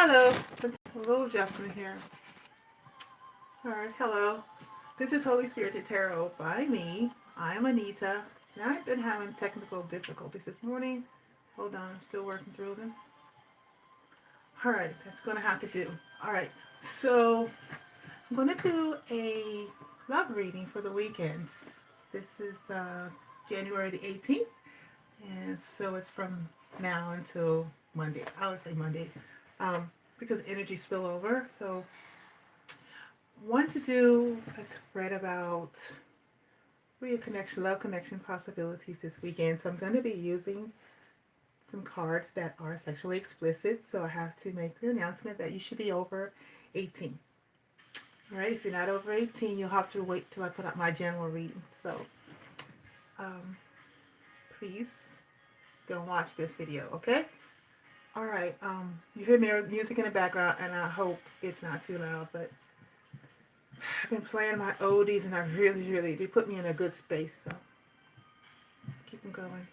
Hello, a little adjustment here. All right, hello. This is Holy Spirited Tarot by me. I am Anita, and I've been having technical difficulties this morning. Hold on, I'm still working through them. All right, that's going to have to do. All right, so I'm going to do a love reading for the weekend. This is January the 18th, and so it's from now until Monday. I would say Monday, because energy spill over. So want to do a spread about real connection, love connection possibilities this weekend. So I'm going to be using some cards that are sexually explicit. So I have to make the announcement that you should be over 18. All right, if you're not over 18, you'll have to wait till I put up my general reading. So um, please don't watch this video, okay? All right, you hear music in the background, and I hope it's not too loud, but I've been playing my oldies, and I really, they put me in a good space, so let's keep them going.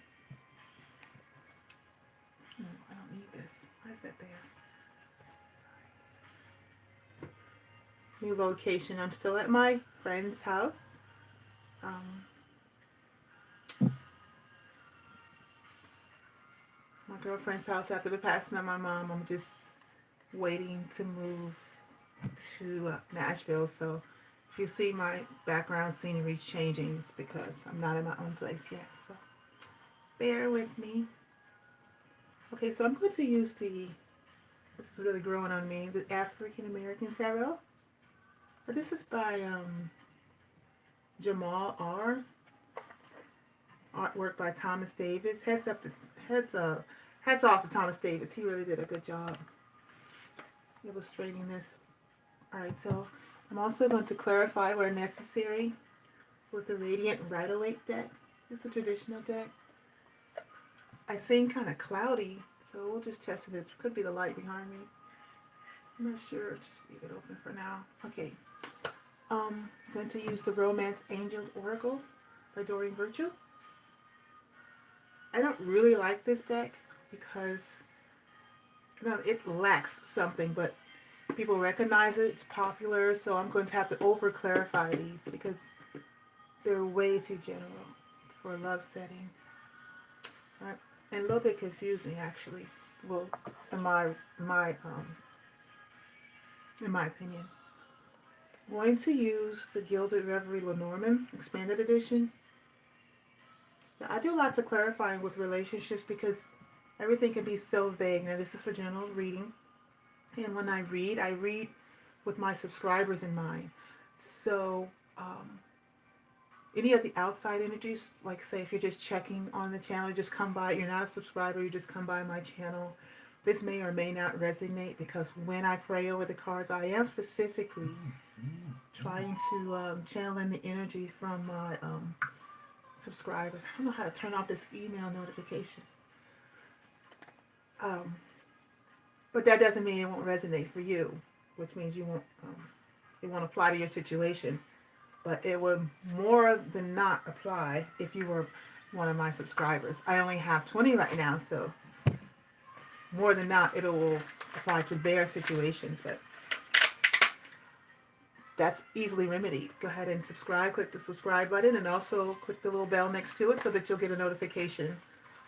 No, I don't need this. Why is that there? Sorry. New location. I'm still at my friend's house. My girlfriend's house after the passing of my mom. I'm just waiting to move to Nashville, so if you see my background scenery changing, it's because I'm not in my own place yet, so bear with me. Okay, so I'm going to use this is really growing on me, the African American Tarot. But this is by Jamal R. Artwork by Thomas Davis. Hats off to Thomas Davis. He really did a good job illustrating this. Alright, so I'm also going to clarify where necessary with the Radiant Rider-Waite deck. It's a traditional deck. I seem kind of cloudy, so we'll just test it. It could be the light behind me. I'm not sure. Just leave it open for now. Okay. I'm going to use the Romance Angels Oracle by Doreen Virtue. I don't really like this deck because it lacks something, but people recognize it. It's popular, so I'm going to have to over clarify these because they're way too general for a love setting. Right? And a little bit confusing, actually. Well, in my opinion. I'm going to use the Gilded Reverie Lenormand Expanded Edition. Now, I do lots of clarifying with relationships because everything can be so vague. Now, this is for general reading. And when I read with my subscribers in mind. So, any of the outside energies, like say if you're just checking on the channel, you just come by, you're not a subscriber, you just come by my channel, this may or may not resonate because when I pray over the cards, I am specifically trying to channel in the energy from my subscribers. I don't know how to turn off this email notification. But that doesn't mean it won't resonate for you, which means it won't apply to your situation. But it would more than not apply if you were one of my subscribers. I only have 20 right now, so more than not, it will apply to their situations. But that's easily remedied. Go ahead and subscribe. Click the subscribe button and also click the little bell next to it so that you'll get a notification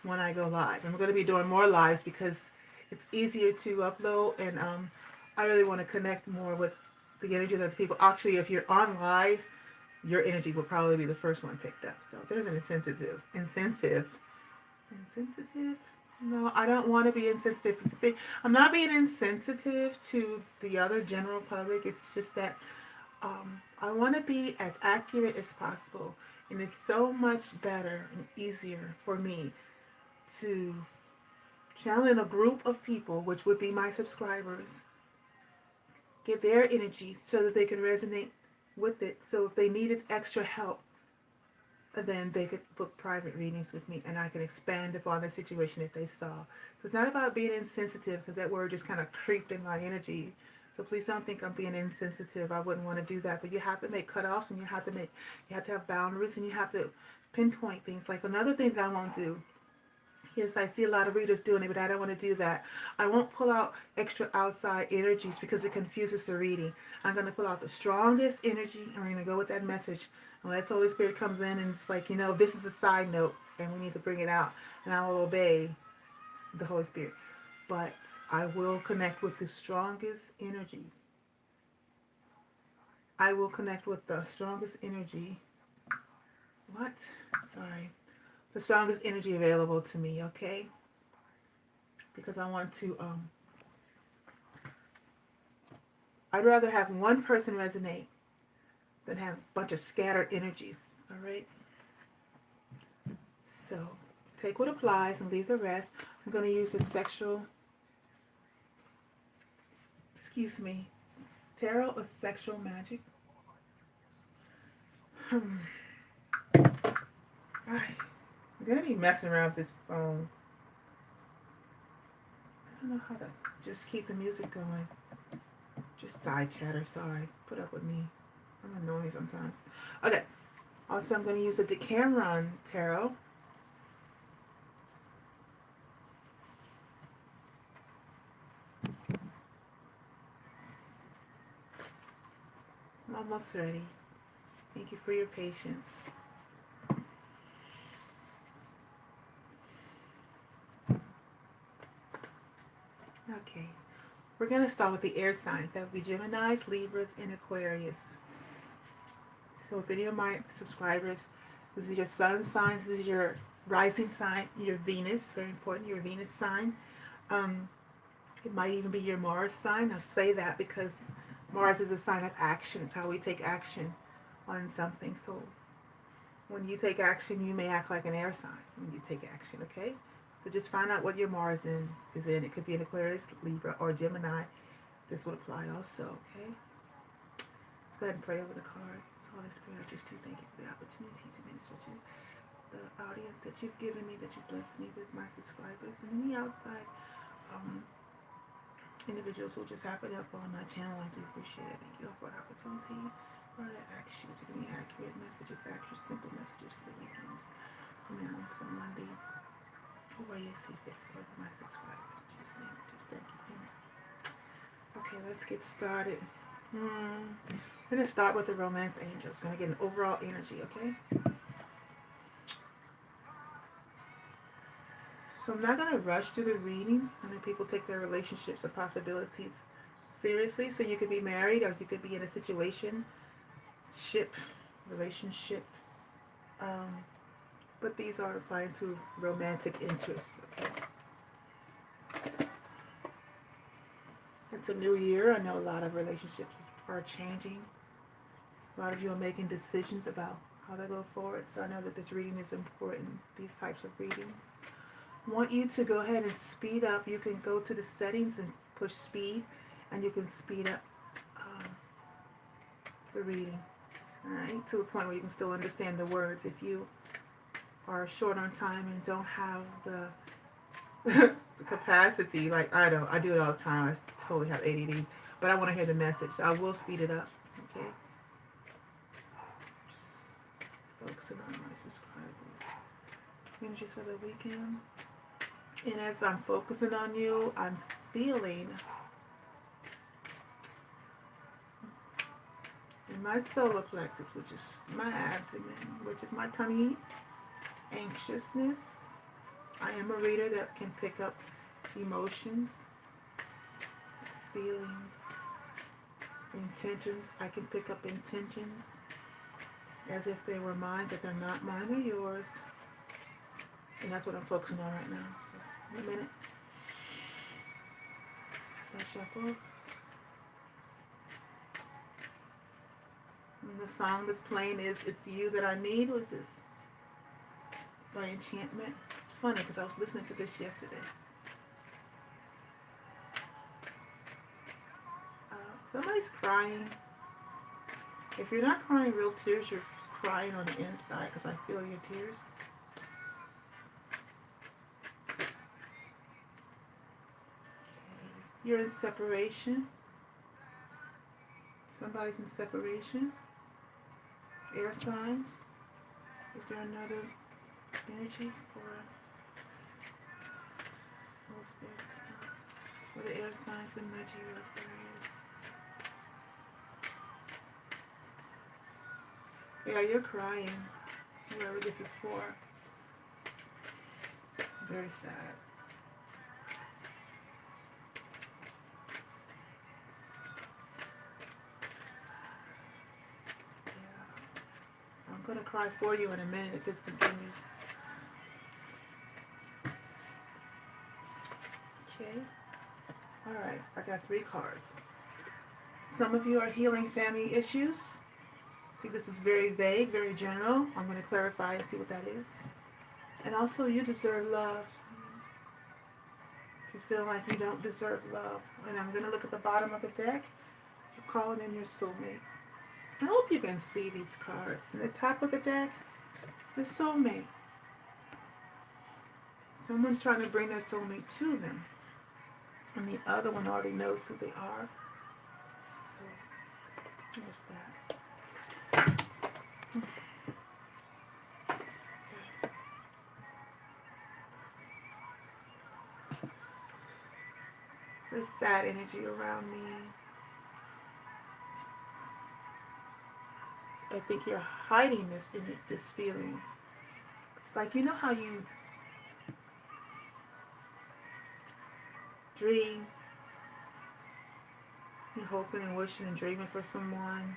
when I go live. And we're going to be doing more lives because it's easier to upload, and I really want to connect more with the energies of the people. Actually, if you're on live, your energy will probably be the first one picked up. So there's an insensitive. No, I don't want to be insensitive. I'm not being insensitive to the other general public. It's just that I want to be as accurate as possible. And it's so much better and easier for me to channel in a group of people, which would be my subscribers, get their energy so that they can resonate with it. So if they needed extra help, then they could book private readings with me and I can expand upon the situation that they saw. So it's not about being insensitive, because that word just kind of creeped in my energy. So please don't think I'm being insensitive. I wouldn't want to do that. But you have to make cutoffs, and you have to have boundaries, and you have to pinpoint things. Like another thing that I won't do Yes, I see a lot of readers doing it, but I don't want to do that. I won't pull out extra outside energies because it confuses the reading. I'm going to pull out the strongest energy and we're going to go with that message. Unless Holy Spirit comes in and it's like, this is a side note and we need to bring it out, and I will obey the Holy Spirit. But I will connect with the strongest energy. I will connect with the strongest energy. What? Sorry. The strongest energy available to me, okay? Because I want to, I'd rather have one person resonate than have a bunch of scattered energies, all right? So take what applies and leave the rest. I'm going to use the tarot of sexual magic. I'm going to be messing around with this phone. I don't know how to just keep the music going. Just side chatter, sorry. Put up with me. I'm annoying sometimes. Okay. Also, I'm going to use the Decameron Tarot. I'm almost ready. Thank you for your patience. Okay. We're going to start with the air signs. That would be Geminis, Libras, and Aquarius. So if any of my subscribers, this is your sun sign, this is your rising sign, your Venus, very important, your Venus sign. It might even be your Mars sign. I'll say that because Mars is a sign of action. It's how we take action on something. So when you take action, you may act like an air sign when you take action, okay? So just find out what your Mars is in. It could be an Aquarius, Libra, or Gemini. This would apply also, okay? Let's go ahead and pray over the cards. Holy Spirit, I just do thank you for the opportunity to minister to the audience that you've given me, that you've blessed me with, my subscribers, and any outside individuals who just happen up on my channel. I do appreciate it. Thank you all for the opportunity. Lord, I ask you to give me accurate messages, accurate, simple messages for the weekend, from now until Monday, or where you see fit for my subscribers. In Jesus' name, I just thank you. Amen. Okay, let's get started. We're going to start with the romance angels. Going to get an overall energy, okay? So I'm not going to rush through the readings. I know people take their relationships or possibilities seriously. So you could be married or you could be in a relationship. But these are applying to romantic interests, okay? It's a new year. I know a lot of relationships are changing. A lot of you are making decisions about how to go forward. So I know that this reading is important, these types of readings. I want you to go ahead and speed up. You can go to the settings and push speed, and you can speed up the reading, all right, to the point where you can still understand the words. If you are short on time and don't have the the capacity, like I don't, I do it all the time. I totally have ADD, but I want to hear the message, so I will speed it up, okay? Just focusing on my subscribers. Energies for the weekend. And as I'm focusing on you, I'm feeling in my solar plexus, which is my abdomen, which is my tummy, anxiousness. I am a reader that can pick up emotions, feelings, intentions. I can pick up intentions as if they were mine, but they're not mine, they're yours. And that's what I'm focusing on right now. So, in a minute, as I shuffle. And the song that's playing is It's You That I Need. What's this? By Enchantment. It's funny because I was listening to this yesterday. Somebody's crying. If you're not crying real tears, you're crying on the inside because I feel your tears. Okay. You're in separation. Somebody's in separation. Air signs. Is there another energy for For the air signs, the Nigeria Aquarius. Yeah, you're crying. Whoever this is for. Very sad. Yeah. I'm going to cry for you in a minute if this continues. Okay. Alright, I got 3 cards. Some of you are healing family issues. See, this is very vague, very general. I'm going to clarify and see what that is. And also, you deserve love. If you feel like you don't deserve love. And I'm going to look at the bottom of the deck. You're calling in your soulmate. I hope you can see these cards. And the top of the deck, the soulmate. Someone's trying to bring their soulmate to them. And the other one already knows who they are. So, there's that. There's sad energy around me. I think you're hiding this feeling. It's like, you know how you dream? You're hoping and wishing and dreaming for someone.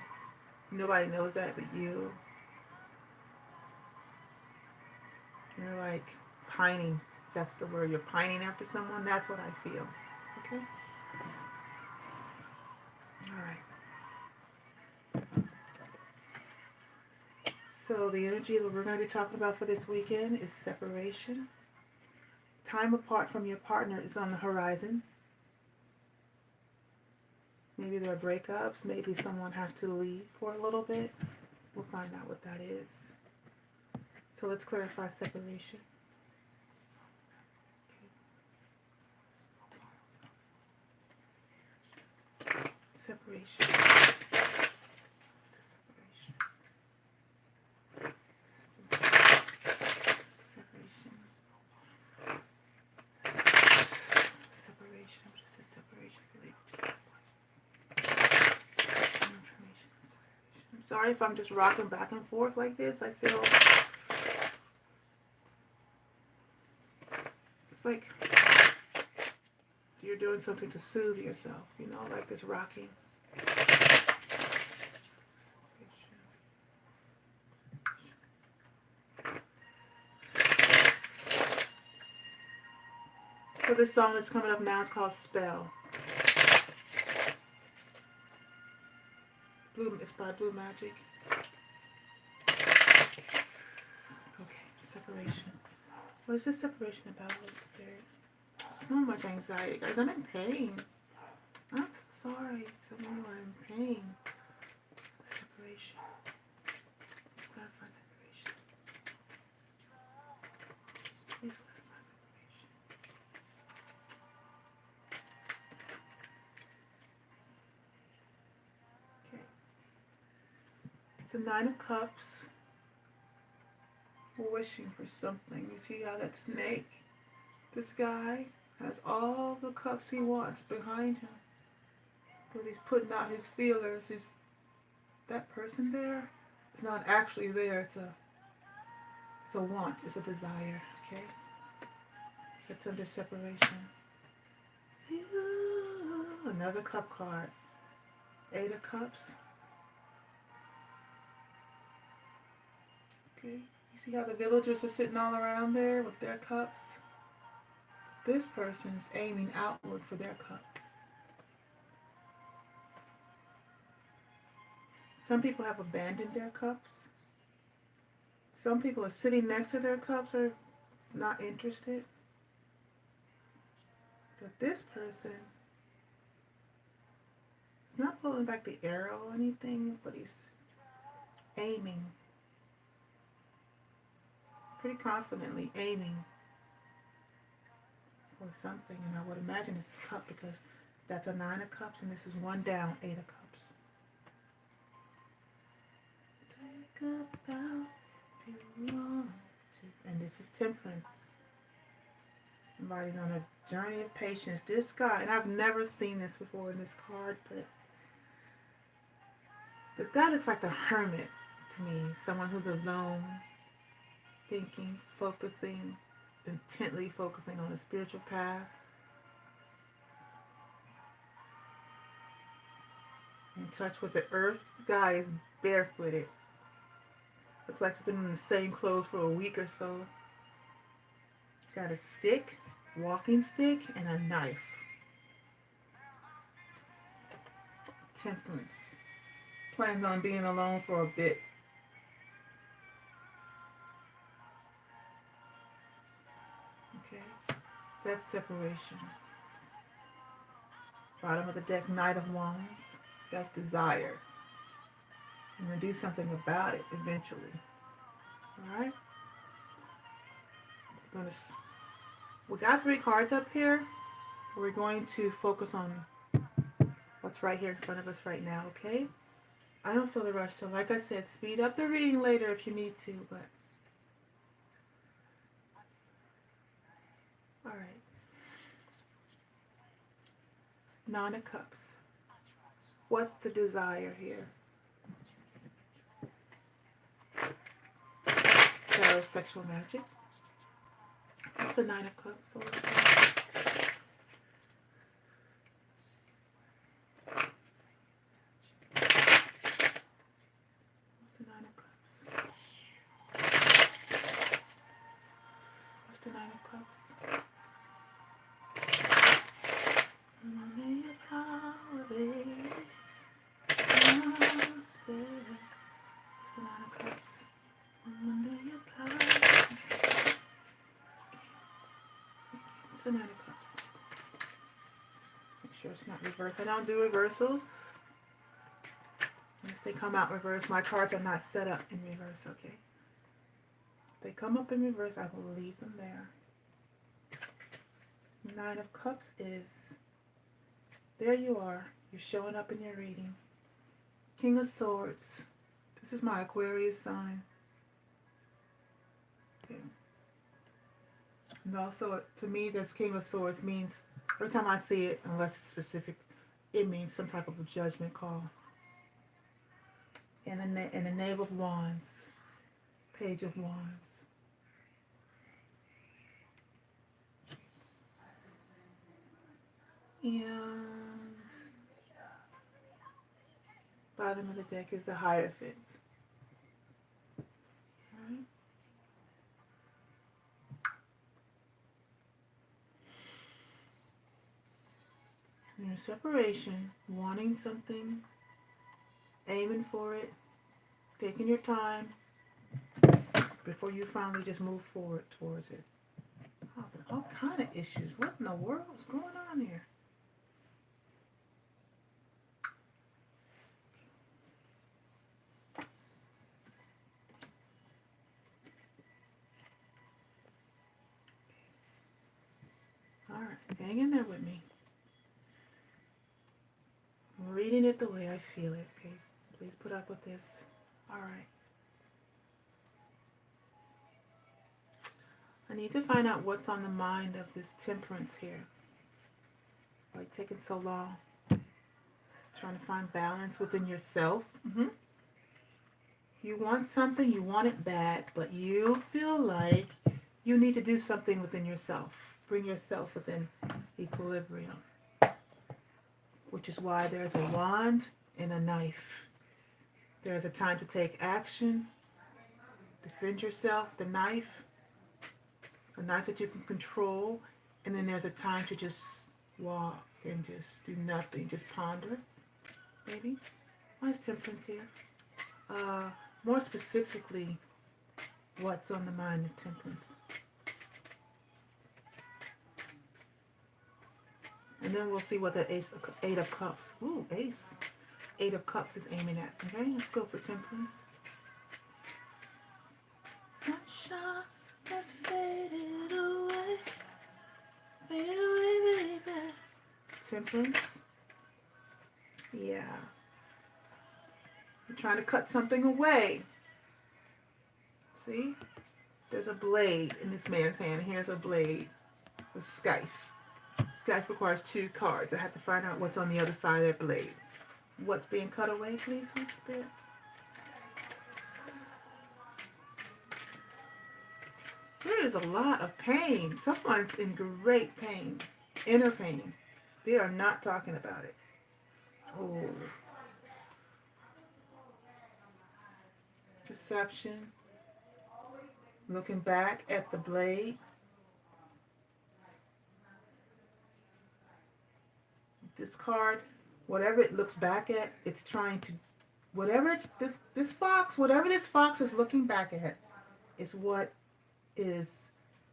Nobody knows that but you. You're like pining. That's the word. You're pining after someone. That's what I feel. Okay? Alright. So the energy that we're going to be talking about for this weekend is separation. Time apart from your partner is on the horizon. Maybe there are breakups. Maybe someone has to leave for a little bit. We'll find out what that is. So let's clarify separation. Okay. Separation. Sorry if I'm just rocking back and forth like this. I feel it's like you're doing something to soothe yourself, you know, like this rocking. So this song that's coming up now is called Spell. It's by Blue Magic. Okay, separation. What is this separation about, Holy Spirit? So much anxiety, guys. I'm in pain. I'm so sorry. Some of you are in pain. Separation. Let's clarify separation. Please clarify separation. Okay. It's a 9 of Cups. Wishing for something. You see how that snake, this guy, has all the cups he wants behind him. But he's putting out his feelers. Is that person there? It's not actually there. It's a want. It's a desire. Okay? It's under separation. Another cup card. 8 of Cups. Okay. You see how the villagers are sitting all around there with their cups? This person's aiming outward for their cup. Some people have abandoned their cups. Some people are sitting next to their cups or not interested. But this person is not pulling back the arrow or anything, but he's aiming. Pretty confidently aiming for something. And I would imagine this is cup because that's a 9 of Cups and this is 1 down, 8 of Cups. Take a bow if you want to. And this is Temperance. Somebody's on a journey of patience. This guy, and I've never seen this before in this card, but this guy looks like the hermit to me. Someone who's alone, thinking, focusing, intently focusing on a spiritual path. In touch with the earth. The guy is barefooted. Looks like he's been in the same clothes for a week or so. He's got a stick, walking stick, and a knife. Temperance. Plans on being alone for a bit. Okay, that's separation. Bottom of the deck, Knight of Wands. That's desire. I'm going to do something about it eventually. Alright? We got 3 cards up here. We're going to focus on what's right here in front of us right now, okay? I don't feel the rush, so like I said, speed up the reading later if you need to, but... Alright. 9 of Cups. What's the desire here? Sexual magic. What's the 9 of Cups? What's the 9 of Cups? What's the 9 of Cups? Lay your power, baby. What's the 9 of Cups? Lay your power. What's the 9 of Cups? Make sure it's not reversed. I don't do reversals. Unless they come out reversed. My cards are not set up in reverse, okay? If they come up in reverse, I will leave them there. 9 of Cups is, there you are. You're showing up in your reading. King of Swords. This is my Aquarius sign. Okay. And also, to me, this King of Swords means, every time I see it, unless it's specific, it means some type of a judgment call. And the Knave of Wands. Page of Wands. And bottom of the deck is the Hierophant. Alright. Your separation, wanting something, aiming for it, taking your time before you finally just move forward towards it. All kind of issues. What in the world is going on here? Alright, hang in there with me. I'm reading it the way I feel it, okay? Please put up with this. Alright. I need to find out what's on the mind of this Temperance here. Why it's taking so long? Trying to find balance within yourself. You want something, you want it bad, but you feel like you need to do something within yourself. Bring yourself within equilibrium. Which is why there's a wand and a knife. There's a time to take action, defend yourself, the knife that you can control, and then there's a time to just walk and just do nothing, just ponder, maybe. Why is Temperance here? More specifically, what's on the mind of Temperance? And then we'll see what the Eight of Cups. Ooh, Ace. 8 of Cups is aiming at. Okay, let's go for Temperance. Sunshine has faded away. Fade away, baby. Temperance. Yeah. You're trying to cut something away. See? There's a blade in this man's hand. Here's a blade. A scythe. Scythe requires 2 cards. I have to find out what's on the other side of that blade. What's being cut away, please, Holy Spirit? There is a lot of pain. Someone's in great pain. Inner pain. They are not talking about it. Oh. Deception. Looking back at the blade. This card, whatever it looks back at, it's trying to, whatever it's, this fox, whatever this fox is looking back at, is what is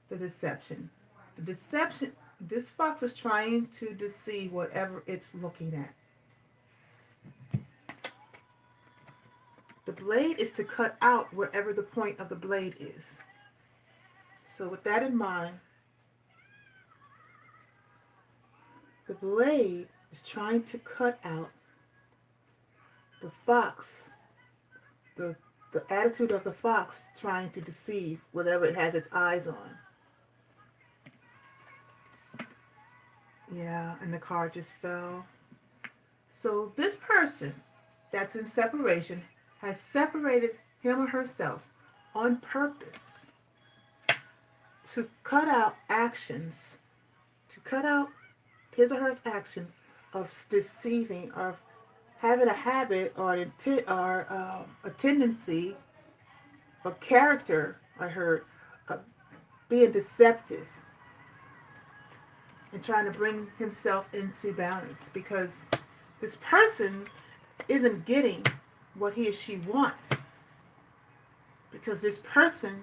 the deception. The deception, this fox is trying to deceive whatever it's looking at. The blade is to cut out wherever the point of the blade is. So with that in mind, the blade is trying to cut out the fox, the attitude of the fox trying to deceive whatever it has its eyes on. Yeah, and the card just fell. So this person that's in separation has separated him or herself on purpose to cut out actions, to cut out his or her actions of deceiving, of having a habit or a tendency, a character, I heard, of being deceptive and trying to bring himself into balance, because this person isn't getting what he or she wants, because this person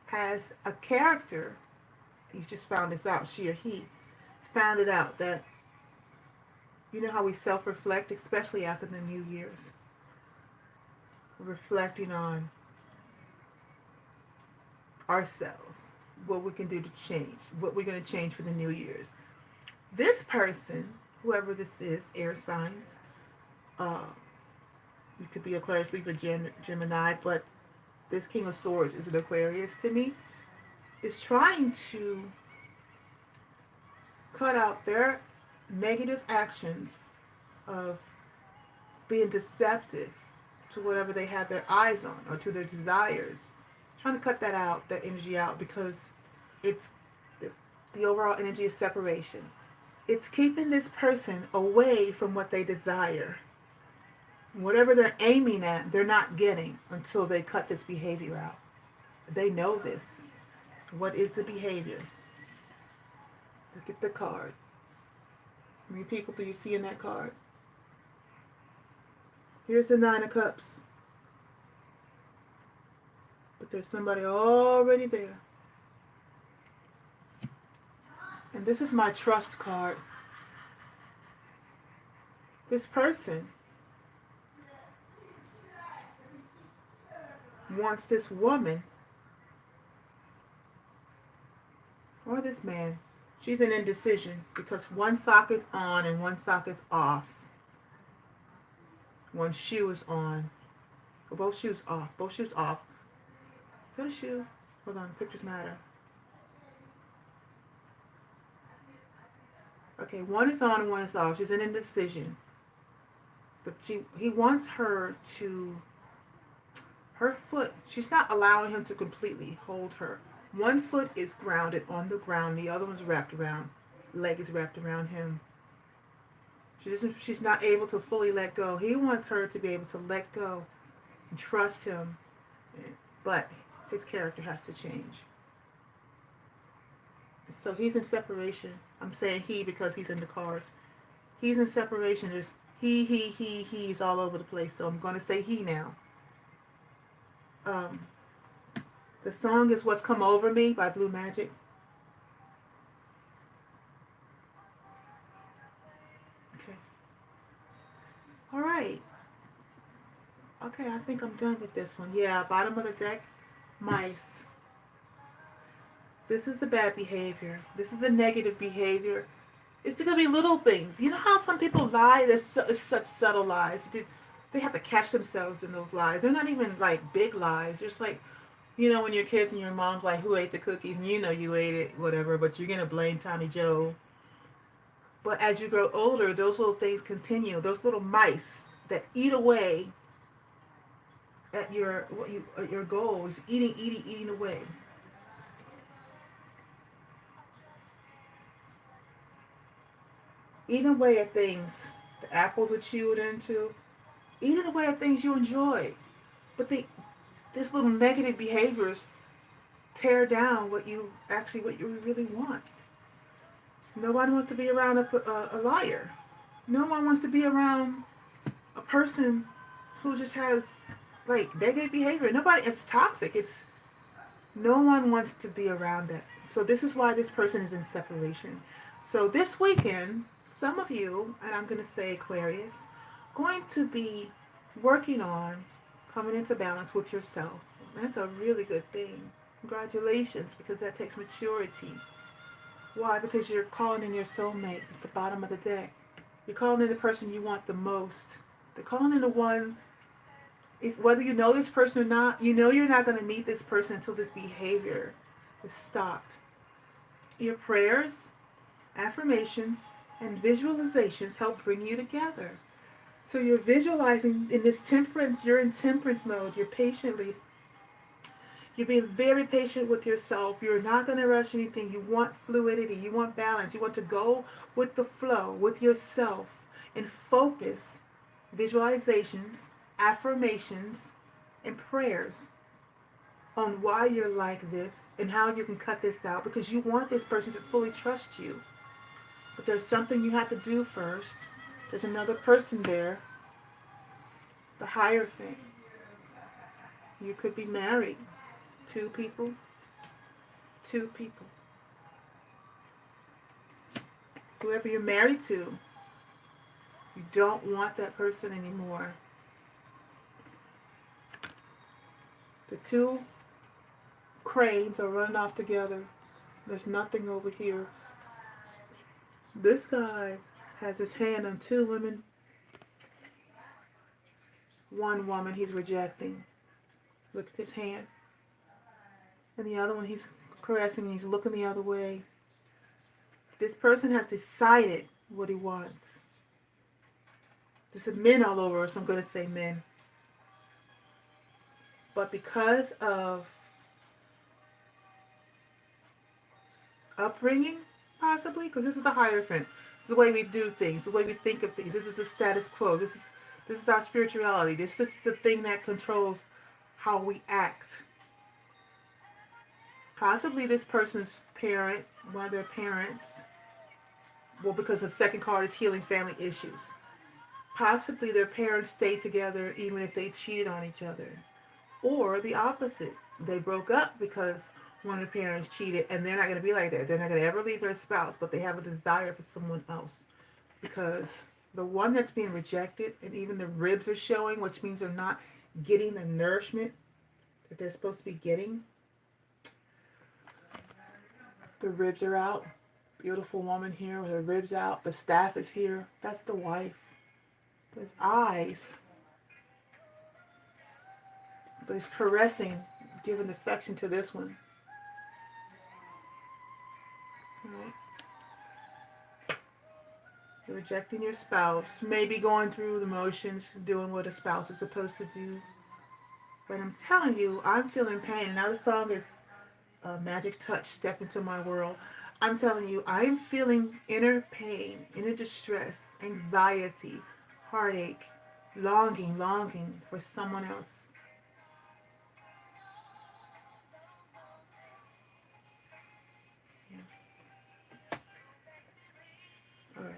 has a character. He's just found this out, she or he found it out, that you know how we self-reflect, especially after the New Year's. We're reflecting on ourselves, what we can do to change, what we're going to change for the New Year's. This person, whoever this is, air signs, you could be Aquarius, Libra, Gemini, but this King of Swords is an Aquarius to me, is trying to cut out their negative actions of being deceptive to whatever they have their eyes on or to their desires. Trying to cut that out, that energy out, because it's the overall energy is separation. It's keeping this person away from what they desire. Whatever they're aiming at, they're not getting until they cut this behavior out. They know this. What is the behavior? Look at the card. How many people do you see in that card? Here's the Nine of Cups. But there's somebody already there. And this is my trust card. This person wants this woman or this man. She's an indecision because one sock is on and one sock is off. One shoe is on. Or both shoes off. Both shoes off. Is that a shoe? Hold on, pictures matter. Okay, one is on and one is off. She's an indecision. But he wants her to, her foot, she's not allowing him to completely hold her. One foot is grounded on the ground, the other one's wrapped around, leg is wrapped around him. She's not able to fully let go. He wants her to be able to let go and trust him, but his character has to change. So he's in separation. I'm saying he because he's in the cards. He's in separation. There's he's all over the place. So I'm going to say he now. The song is What's Come Over Me by Blue Magic. Okay. All right. Okay, I think I'm done with this one. Yeah, bottom of the deck, mice. This is the bad behavior. This is the negative behavior. It's going to be little things. You know how some people lie? There's such subtle lies. They have to catch themselves in those lies. They're not even like big lies. They're just like, You know, when you're kids and your mom's like, who ate the cookies? And you know you ate it, whatever, but you're going to blame Tommy Joe. But as you grow older, those little things continue. Those little mice that eat away at your goals, eating away. Eating away at things. The apples are chewed into. Eating away at things you enjoy. But this little negative behaviors tear down what you really want. Nobody wants to be around a liar. No one wants to be around a person who just has like negative behavior. Nobody, it's toxic. It's no one wants to be around that. So this is why this person is in separation. So this weekend, some of you, and I'm going to say Aquarius, going to be working on coming into balance with yourself. That's a really good thing. Congratulations, because that takes maturity. Why? Because you're calling in your soulmate. It's the bottom of the deck. You're calling in the person you want the most. They're calling in the one, if whether you know this person or not, you know you're not going to meet this person until this behavior is stopped. Your prayers, affirmations, and visualizations help bring you together. So you're visualizing in this temperance, you're in temperance mode. You're being very patient with yourself. You're not going to rush anything. You want fluidity. You want balance. You want to go with the flow, with yourself, and focus visualizations, affirmations, and prayers on why you're like this and how you can cut this out, because you want this person to fully trust you. But there's something you have to do first. There's another person there, the higher thing. You could be married. Two people. Two people. Whoever you're married to, you don't want that person anymore. The two cranes are running off together. There's nothing over here. This guy has his hand on two women. One woman he's rejecting. Look at his hand. And the other one he's caressing and he's looking the other way. This person has decided what he wants. There's men all over, so I'm going to say men. But because of upbringing, possibly, because this is the Hierophant. This is the way we do things, the way we think of things. This is the status quo. This is our spirituality. This is the thing that controls how we act. Possibly this person's parent, one of their parents, well, because the second card is healing family issues. Possibly their parents stayed together even if they cheated on each other. Or the opposite. They broke up because one of the parents cheated, and they're not going to be like that. They're not going to ever leave their spouse, but they have a desire for someone else. Because the one that's being rejected, and even the ribs are showing, which means they're not getting the nourishment that they're supposed to be getting. The ribs are out. Beautiful woman here with her ribs out. The staff is here. That's the wife. His eyes. But it's caressing, giving affection to this one. Alright. You're rejecting your spouse. Maybe going through the motions, doing what a spouse is supposed to do. But I'm telling you, I'm feeling pain. Now the song is Magic Touch, Step Into My World. I'm telling you, I'm feeling inner pain, inner distress, anxiety, heartache, longing for someone else. Yeah. All right.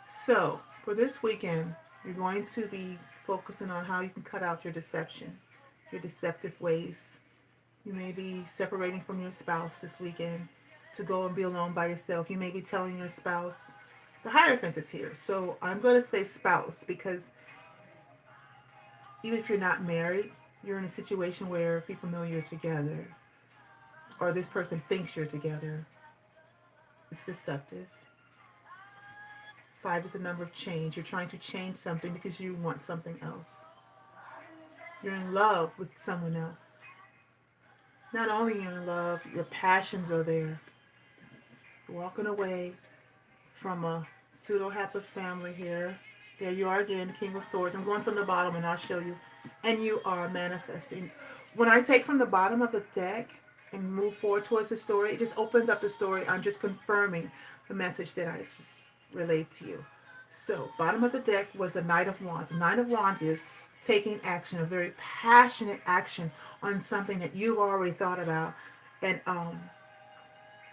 So, for this weekend, you're going to be focusing on how you can cut out your deception, your deceptive ways. You may be separating from your spouse this weekend to go and be alone by yourself. You may be telling your spouse, the Hierophant is here. So I'm going to say spouse because even if you're not married, you're in a situation where people know you're together or this person thinks you're together. It's deceptive. 5 is the number of change. You're trying to change something because you want something else. You're in love with someone else. Not only you're in love, your passions are there. You're walking away from a pseudo-happy family here. There you are again, King of Swords. I'm going from the bottom and I'll show you. And you are manifesting. When I take from the bottom of the deck and move forward towards the story, it just opens up the story. I'm just confirming the message that I just relayed to you. So, bottom of the deck was the Knight of Wands. The Knight of Wands is taking action, a very passionate action on something that you've already thought about. And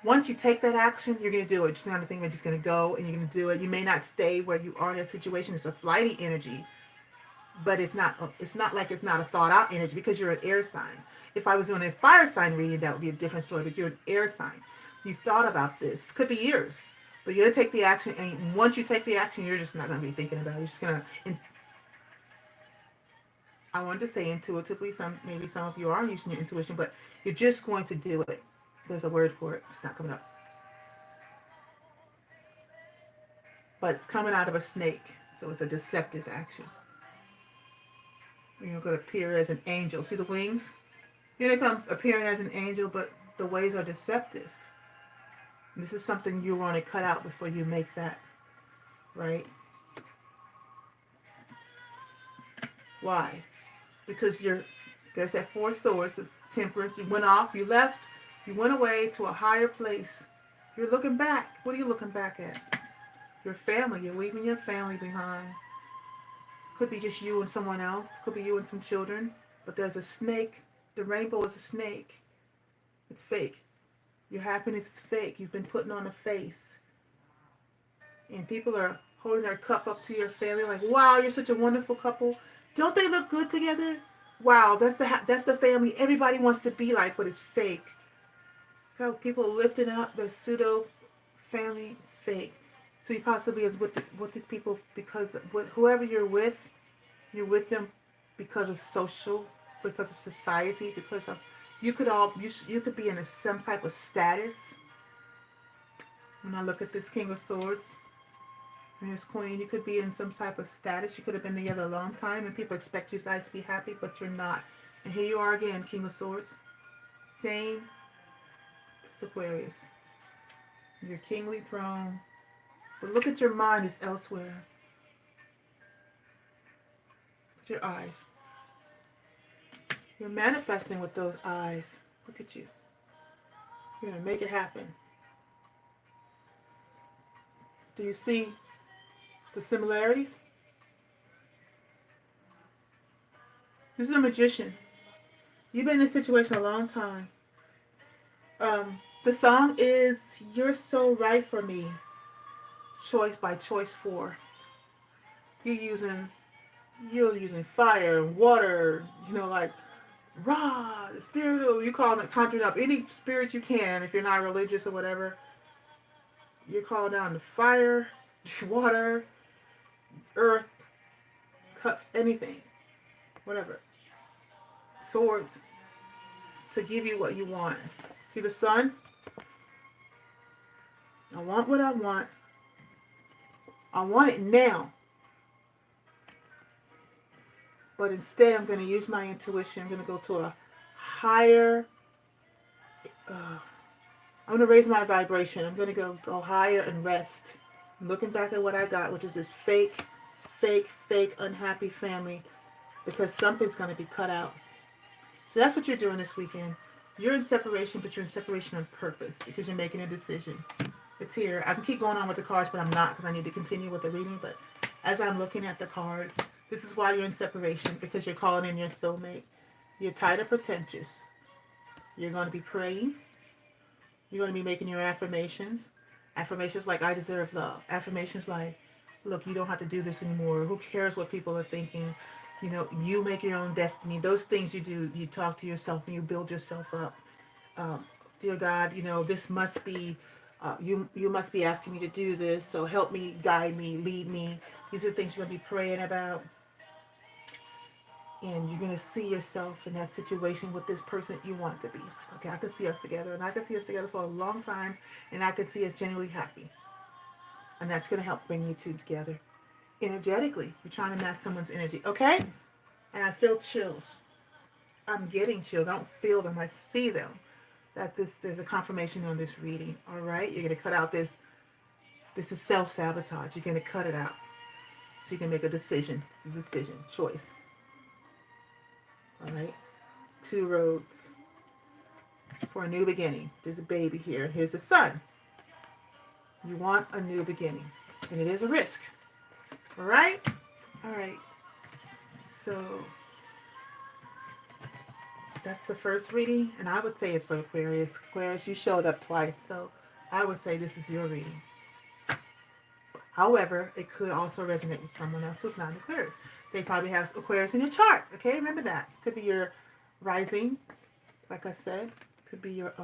once you take that action, you're going to do it. It's not a thing that's just going to go and you're going to do it. You may not stay where you are in that situation. It's a flighty energy, but it's not. It's not like it's not a thought out energy because you're an air sign. If I was doing a fire sign reading, that would be a different story. But you're an air sign. You've thought about this. Could be years, but you're going to take the action. And once you take the action, you're just not going to be thinking about it. You're just going to. I wanted to say intuitively. Maybe some of you are using your intuition, but you're just going to do it. There's a word for it. It's not coming up. But it's coming out of a snake, so it's a deceptive action. You're going to appear as an angel. See the wings? You're going to come appearing as an angel, but the ways are deceptive. And this is something you want to cut out before you make that, right? Why? Because there's that Four Swords of Temperance. You went off, you left, you went away to a higher place. You're looking back. What are you looking back at? Your family. You're leaving your family behind. Could be just you and someone else. Could be you and some children. But there's a snake. The rainbow is a snake. It's fake. Your happiness is fake. You've been putting on a face. And people are holding their cup up to your family like, wow, you're such a wonderful couple. Don't they look good together? Wow, that's the family everybody wants to be like, but it's fake. So people lifting up the pseudo family, fake. So you possibly is with these people because with whoever you're with them because of social, because of society, because of you could be in some type of status. When I look at this King of Swords and this Queen, you could be in some type of status. You could have been together a long time, and people expect you guys to be happy, but you're not. And here you are again, King of Swords. Same. It's Aquarius. Your kingly throne. But look at your mind is elsewhere. With your eyes. You're manifesting with those eyes. Look at you. You're going to make it happen. Do you see the similarities? This is a magician. You've been in this situation a long time. The song is You're So Right For Me. Choice by Choice 4. You're using fire and water, like raw, spiritual. You call it conjuring up any spirit you can if you're not religious or whatever. You're calling down the fire, water, earth, cups, anything, whatever. Swords to give you what you want. See the sun? I want what I want. I want it now. But instead, I'm going to use my intuition. I'm going to go to a higher. I'm going to raise my vibration. I'm going to go higher and rest. I'm looking back at what I got, which is this fake, unhappy family, because something's going to be cut out. So that's what you're doing this weekend. You're in separation, but you're in separation on purpose because you're making a decision. It's here. I can keep going on with the cards, but I'm not because I need to continue with the reading. But as I'm looking at the cards, this is why you're in separation, because you're calling in your soulmate. You're tired of pretentious. You're going to be praying. You're going to be making your affirmations. Affirmations like, I deserve love. Affirmations like, look, you don't have to do this anymore. Who cares what people are thinking? You make your own destiny. Those things you do, you talk to yourself and you build yourself up. Dear God, this must be, you must be asking me to do this. So help me, guide me, lead me. These are the things you're going to be praying about. And you're going to see yourself in that situation with this person you want to be. It's like, okay, I can see us together. And I can see us together for a long time. And I can see us genuinely happy. And that's going to help bring you two together. Energetically, you're trying to match someone's energy. Okay? And I feel chills. I'm getting chills. I don't feel them. I see them. That there's a confirmation on this reading. All right, you're gonna cut out this. This is self-sabotage. You're gonna cut it out so you can make a decision. It's a decision, choice. All right, two roads for a new beginning. There's a baby here. Here's the sun. You want a new beginning, and it is a risk. All right, all right. So that's the first reading, and I would say it's for Aquarius. Aquarius, you showed up twice, so I would say this is your reading. However, it could also resonate with someone else who's not an Aquarius. They probably have Aquarius in your chart. Okay, remember that. Could be your rising, like I said. Could be your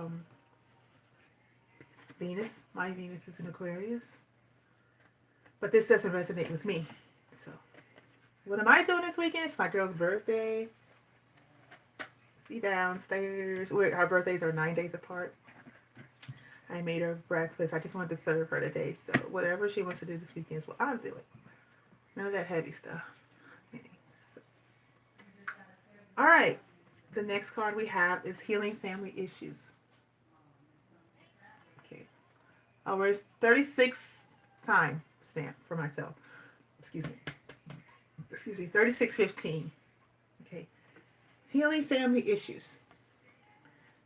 Venus. My Venus is in Aquarius. But this doesn't resonate with me. So, what am I doing this weekend? It's my girl's birthday. She downstairs. Our birthdays are 9 days apart. I made her breakfast. I just wanted to serve her today. So whatever she wants to do this weekend is what I'll do it. None of that heavy stuff. Okay, so. All right. The next card we have is Healing Family Issues. Okay. Where's 36 time stamp for myself. Excuse me. 3615. Okay. Healing Family Issues.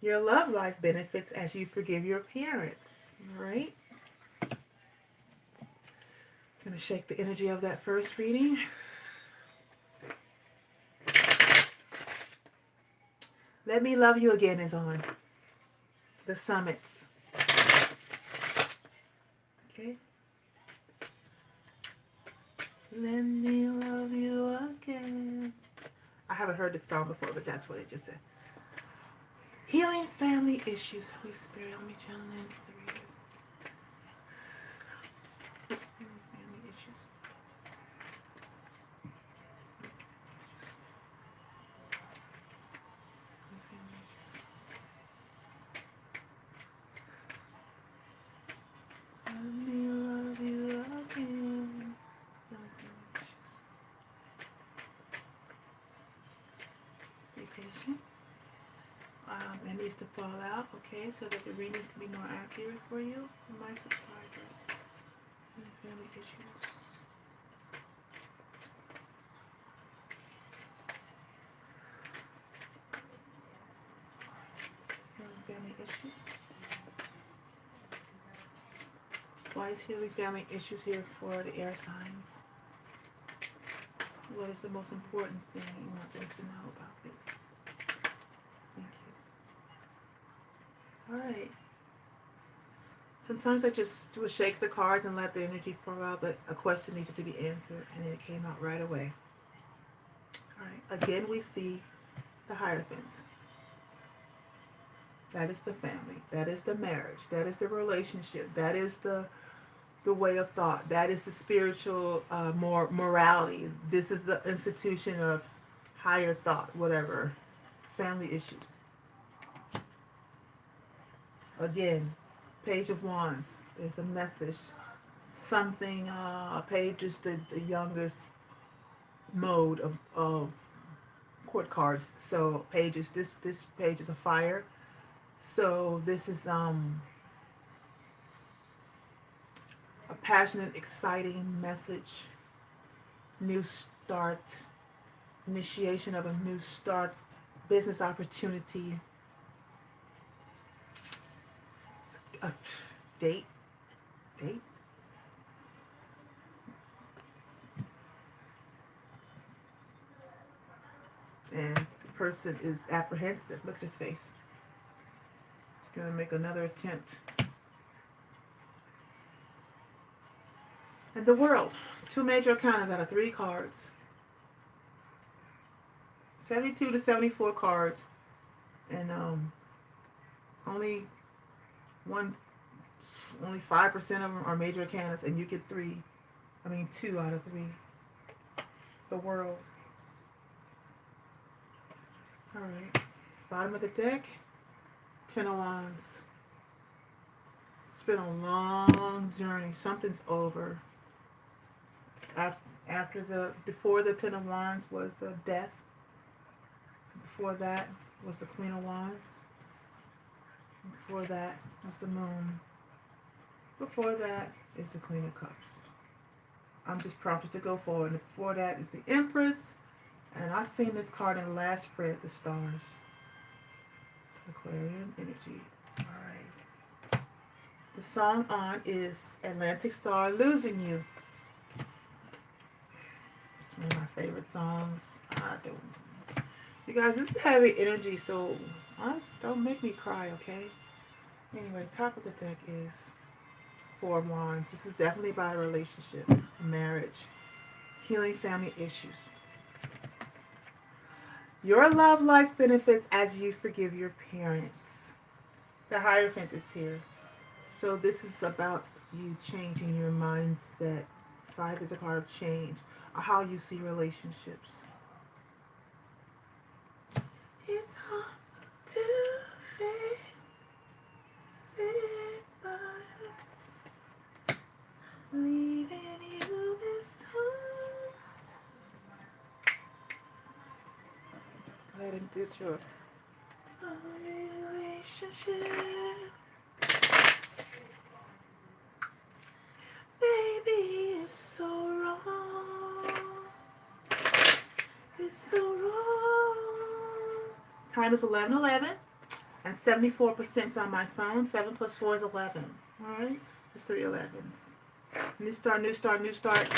Your love life benefits as you forgive your parents. All right. Gonna shake the energy of that first reading. Let Me Love You Again is on. The Summits. Okay. Let me love you again. I haven't heard this song before, but that's what it just said. Healing Family Issues. Holy Spirit, help me channel in for the readers. Healing Family Issues. Healing Family Issues. Let me love you again. Healing Family Issues. Be patient. It needs to fall out, okay, so that the readings can be more accurate for you and my subscribers. Family issues. Family issues. Why is Healing Family Issues here for the air signs? What is the most important thing you want them to know about this? Thank you. Alright. Sometimes I just would shake the cards and let the energy flow out, but a question needed to be answered, and it came out right away. Alright. Again, we see the Hierophant. That is the family. That is the marriage. That is the relationship. That is the way of thought. That is the spiritual morality. This is the institution of higher thought, whatever. Family issues. Again, Page of Wands. There's a message. Something, Page is the youngest mode of court cards. So Page is, this page is a fire. So this is a passionate, exciting message. New start, initiation of a new start, business opportunity, a date. And the person is apprehensive. Look at his face. He's going to make another attempt. And the World. 2 major arcanas out of 3 cards. 72 to 74 cards. And only 5% of them are major arcanas, and you get 2 out of 3. The World. Alright. Bottom of the deck. 10 of Wands. It's been a long journey. Something's over. Before the 10 of Wands was the death. Before that was the Queen of Wands. Before that was the Moon. Before that is the Queen of Cups. I'm just prompted to go forward. And before that is the Empress. And I've seen this card in the last spread, the stars. It's Aquarian energy. All right. The song on is Atlantic Star, Losing You. It's one of my favorite songs. I don't. You guys, this is heavy energy, so don't make me cry, okay? Anyway, top of the deck is Four of Wands. This is definitely about a relationship, marriage, healing family issues. Your love life benefits as you forgive your parents. The Hierophant is here. So this is about you changing your mindset. 5 is a card of change, or how you see relationships. It's hard to face it, but leaving you this time. Go ahead and do your relationship. Baby, it's so wrong. It's so wrong. Time is 11:11 and 74% on my phone. 7 plus 4 is 11. Alright? It's 3 11s. New start, new start, new start.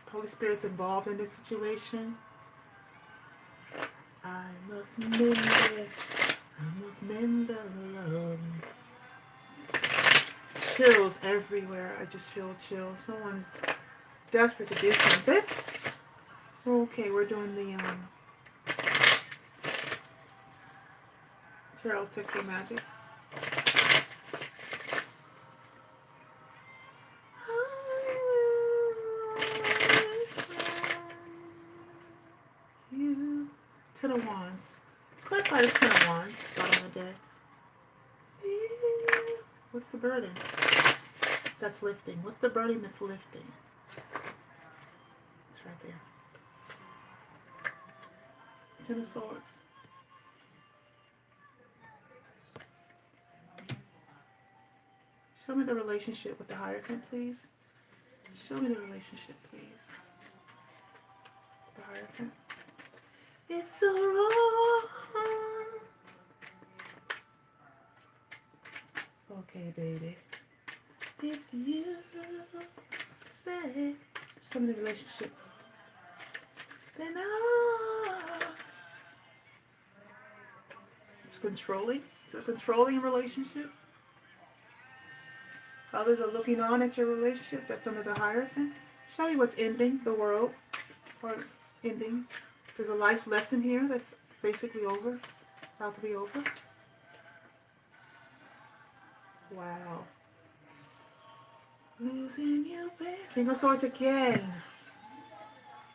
Holy Spirit's involved in this situation. I must mend it. I must mend the love. Chills everywhere. I just feel chills. Someone's desperate to do something. Okay, we're doing the Tarot's Technical Magic. You. 10 of Wands. Let's clarify this 10 of Wands. Bottom of the deck. What's the burden that's lifting? What's the burden that's lifting? It's right there. 10 of Swords. Show me the relationship with the Hierophant, please. Show me the relationship, please. The Hierophant. It's so wrong. Okay, baby. If you say, show me the relationship, then it's controlling. It's a controlling relationship. Others are looking on at your relationship. That's under the Hierophant. Show me what's ending, the world, or ending. There's a life lesson here that's basically over, about to be over. Wow. Losing you, baby. King of Swords again.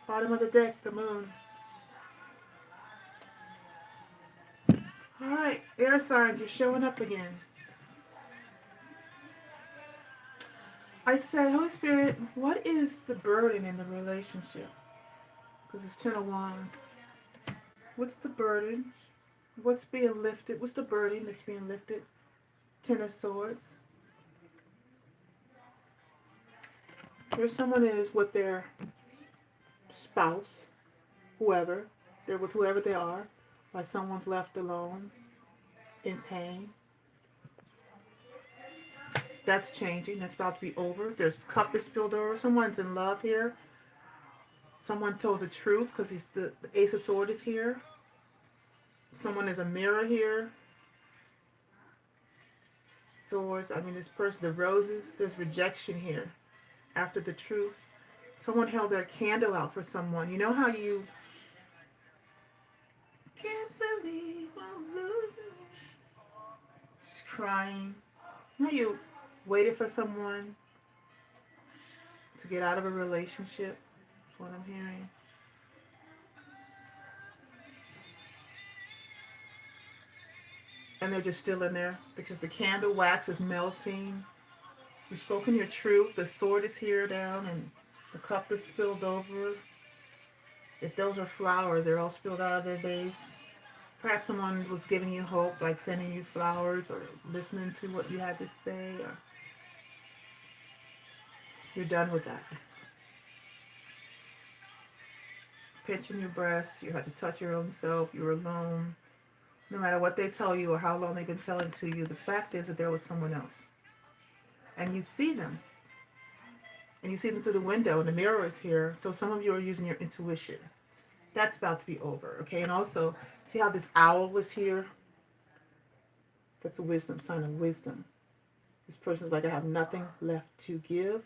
Bottom of the deck, the Moon. Alright, air signs, you're showing up again. I said, Holy Spirit, what is the burden in the relationship? Because it's 10 of Wands. What's the burden? What's being lifted? What's the burden that's being lifted? 10 of Swords. Here someone is with their spouse, whoever. They're with whoever they are. Like someone's left alone, in pain. That's changing. That's about to be over. There's cup is spilled over. Someone's in love here. Someone told the truth because the Ace of Swords is here. Someone is a mirror here. Swords. I mean, this person, the roses. There's rejection here. After the truth. Someone held their candle out for someone. You know how you can't believe I'm losing. She's crying. You know you waited for someone to get out of a relationship. That's what I'm hearing. And they're just still in there because the candle wax is melting. You've spoken your truth. The sword is here down and the cup is spilled over. If those are flowers, they're all spilled out of their vase. Perhaps someone was giving you hope, like sending you flowers or listening to what you had to say, or you're done with that. Pinching your breasts, you had to touch your own self, you're alone. No matter what they tell you or how long they've been telling it to you, the fact is that there was someone else. And you see them. And you see them through the window, and the mirror is here. So some of you are using your intuition. That's about to be over, okay? And also, see how this owl is here? That's a wisdom, sign of wisdom. This person's like, I have nothing left to give.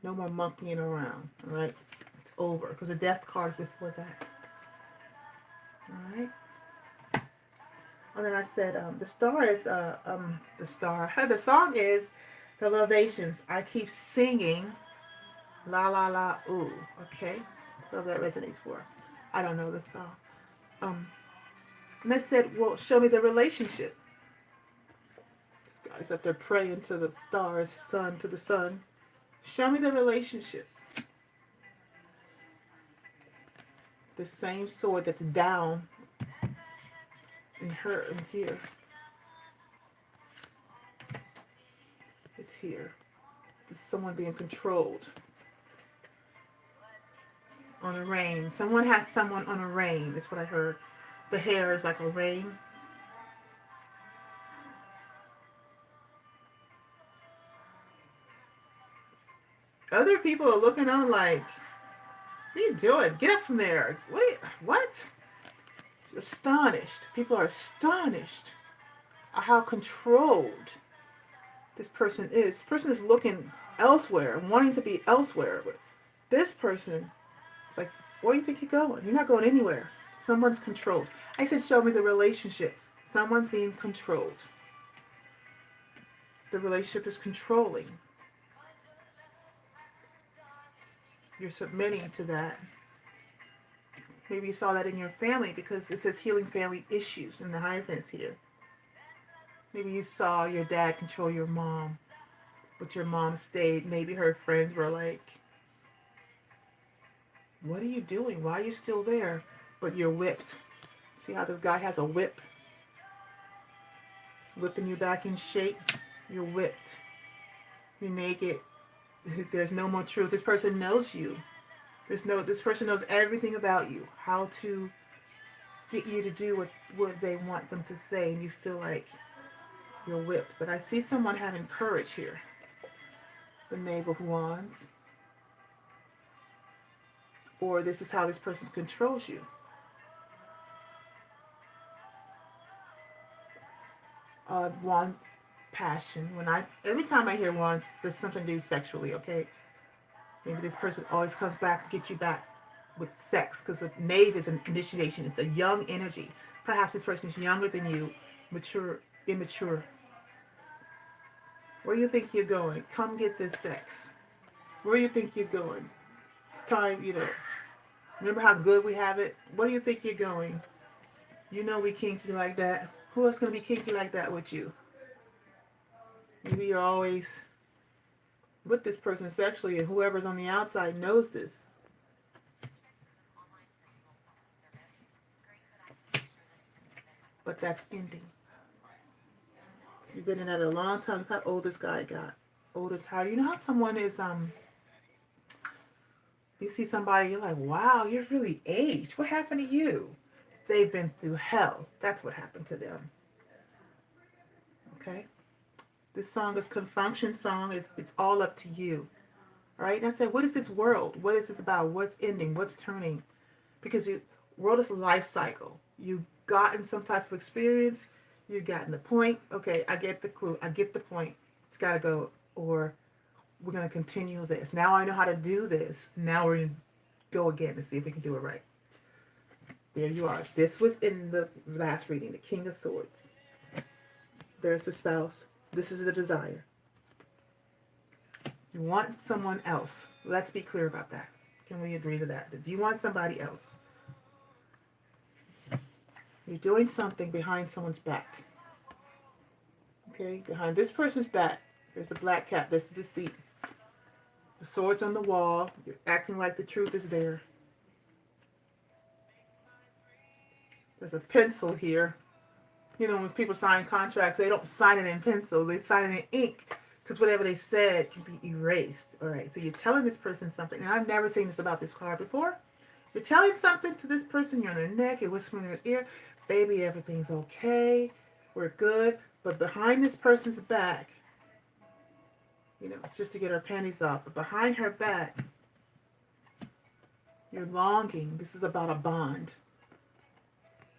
No more monkeying around, all right? It's over, because the death card is before that, all right? And then I said, the star is, the star, the song is the Elevations. I keep singing, la la la, ooh, okay? Whatever that resonates for. I don't know the song. And I said, well, show me the relationship. This guy's up there praying to the stars, sun, to the sun. Show me the relationship. The same sword that's down in her and here. It's here. This is someone being controlled. On a rein. Someone has someone on a rein. That's what I heard. The hair is like a rein. Other people are looking on like, what are you doing? Get up from there. What? Astonished. People are astonished at how controlled this person is. This person is looking elsewhere, wanting to be elsewhere. But this person is like, where do you think you're going? You're not going anywhere. Someone's controlled. I said, show me the relationship. Someone's being controlled. The relationship is controlling. You're submitting to that. Maybe you saw that in your family because it says healing family issues in the Hierophants here. Maybe you saw your dad control your mom, but your mom stayed. Maybe her friends were like, what are you doing? Why are you still there? But you're whipped. See how this guy has a whip? Whipping you back in shape. You're whipped. You're naked. There's no more truth. This person knows you. This person knows everything about you. How to get you to do what they want them to say, and you feel like you're whipped. But I see someone having courage here. The Knave of Wands. Or this is how this person controls you. Wand, passion. Every time I hear wands, it's something to do sexually, okay? Maybe this person always comes back to get you back with sex, because the knave is an initiation. It's a young energy. Perhaps this person is younger than you, mature, immature. Where do you think you're going? Come get this sex. Where do you think you're going? It's time, remember how good we have it? Where do you think you're going? You know we kinky like that. Who else going to be kinky like that with you? Maybe you're always with this person sexually, and whoever's on the outside knows this. But that's ending. You've been in that a long time. Look how old this guy got. Old and tired. You know how someone is, you see somebody, you're like, wow, you're really aged. What happened to you? They've been through hell. That's what happened to them. Okay? This song is confunction song. It's all up to you. All right? And I said, what is this world? What is this about? What's ending? What's turning? Because the world is a life cycle. You've gotten some type of experience. You've gotten the point. Okay, I get the clue. I get the point. It's got to go. Or we're going to continue this. Now I know how to do this. Now we're going to go again to see if we can do it right. There you are. This was in the last reading, the King of Swords. There's the spouse. This is the desire. You want someone else. Let's be clear about that. Can we agree to that? If you want somebody else, you're doing something behind someone's back. Okay? Behind this person's back, there's a black cat. There's the deceit. The sword's on the wall. You're acting like the truth is there. There's a pencil here. You know, when people sign contracts, they don't sign it in pencil. They sign it in ink because whatever they said can be erased. All right, so you're telling this person something. And I've never seen this about this card before. You're telling something to this person. You're on their neck. You're whispering in their ear. Baby, everything's okay. We're good. But behind this person's back, you know, it's just to get her panties off. But behind her back, you're longing. This is about a bond.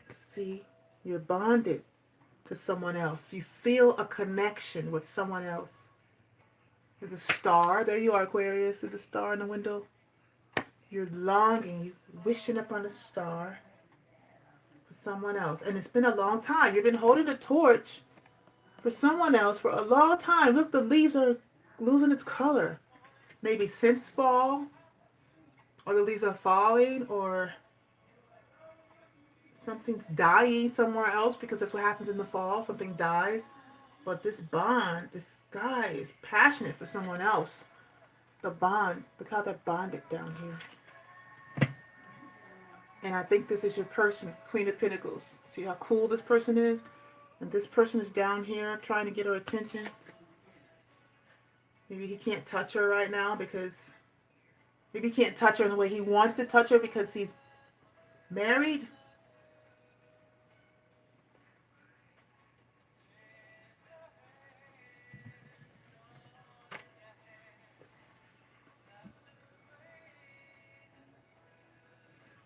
See? You're bonded to someone else. You feel a connection with someone else. There's a star. There you are, Aquarius. There's a star in the window. You're longing. You're wishing upon a star for someone else. And it's been a long time. You've been holding a torch for someone else for a long time. Look, the leaves are losing its color. Maybe since fall, or the leaves are falling, or something's dying somewhere else, because that's what happens in the fall. Something dies. But this bond, this guy is passionate for someone else. The bond, look how they're bonded down here. And I think this is your person, Queen of Pentacles. See how cool this person is? And this person is down here trying to get her attention. Maybe he can't touch her right now because, maybe he can't touch her in the way he wants to touch her because he's married.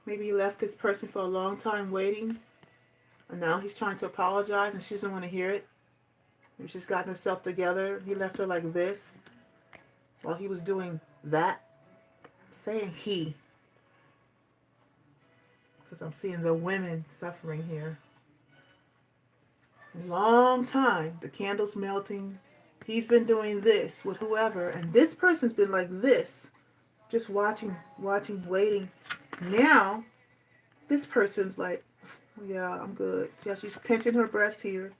Maybe you left this person for a long time waiting, and now he's trying to apologize and she doesn't want to hear it. Maybe she's gotten herself together. He left her like this while he was doing that. I'm saying he, because I'm seeing the women suffering here. Long time. The candle's melting. He's been doing this with whoever, and this person's been like this, just watching, waiting. Now, this person's like, yeah, I'm good. See how she's pinching her breast here?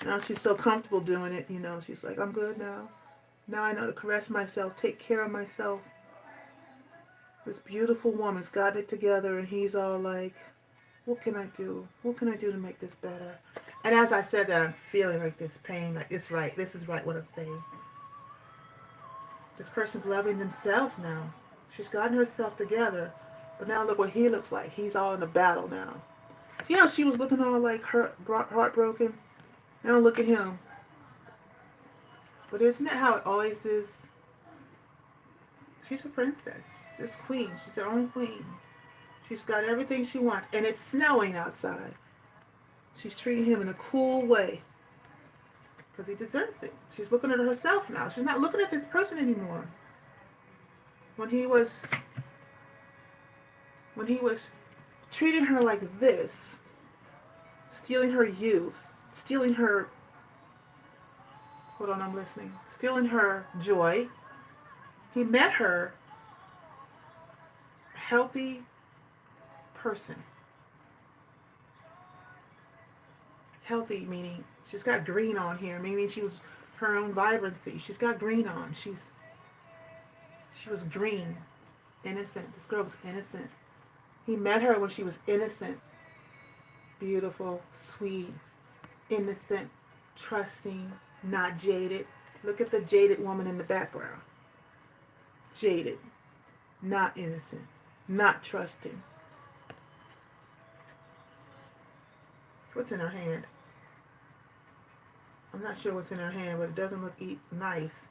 Now she's so comfortable doing it, you know. She's like, I'm good now. Now I know to caress myself, take care of myself. This beautiful woman's got it together, and he's all like, what can I do? What can I do to make this better? And as I said that, I'm feeling like this pain, like it's right. This is right what I'm saying. This person's loving themselves now. She's gotten herself together. But now look what he looks like. He's all in a battle now. See how she was looking all like hurt, heartbroken? Now look at him. But isn't that how it always is? She's a princess. She's a queen. She's her own queen. She's got everything she wants. And it's snowing outside. She's treating him in a cool way. Because he deserves it. She's looking at herself now. She's not looking at this person anymore. When he was treating her like this, stealing her youth, stealing her, hold on, I'm listening, stealing her joy, he met her a healthy person. Healthy meaning she's got green on here, meaning she was her own vibrancy. She's got green on. She was green, innocent. This girl was innocent. He met her when she was innocent, beautiful, sweet, innocent, trusting, not jaded. Look at the jaded woman in the background. Jaded, not innocent, not trusting. What's in her hand? I'm not sure what's in her hand, but it doesn't look nice.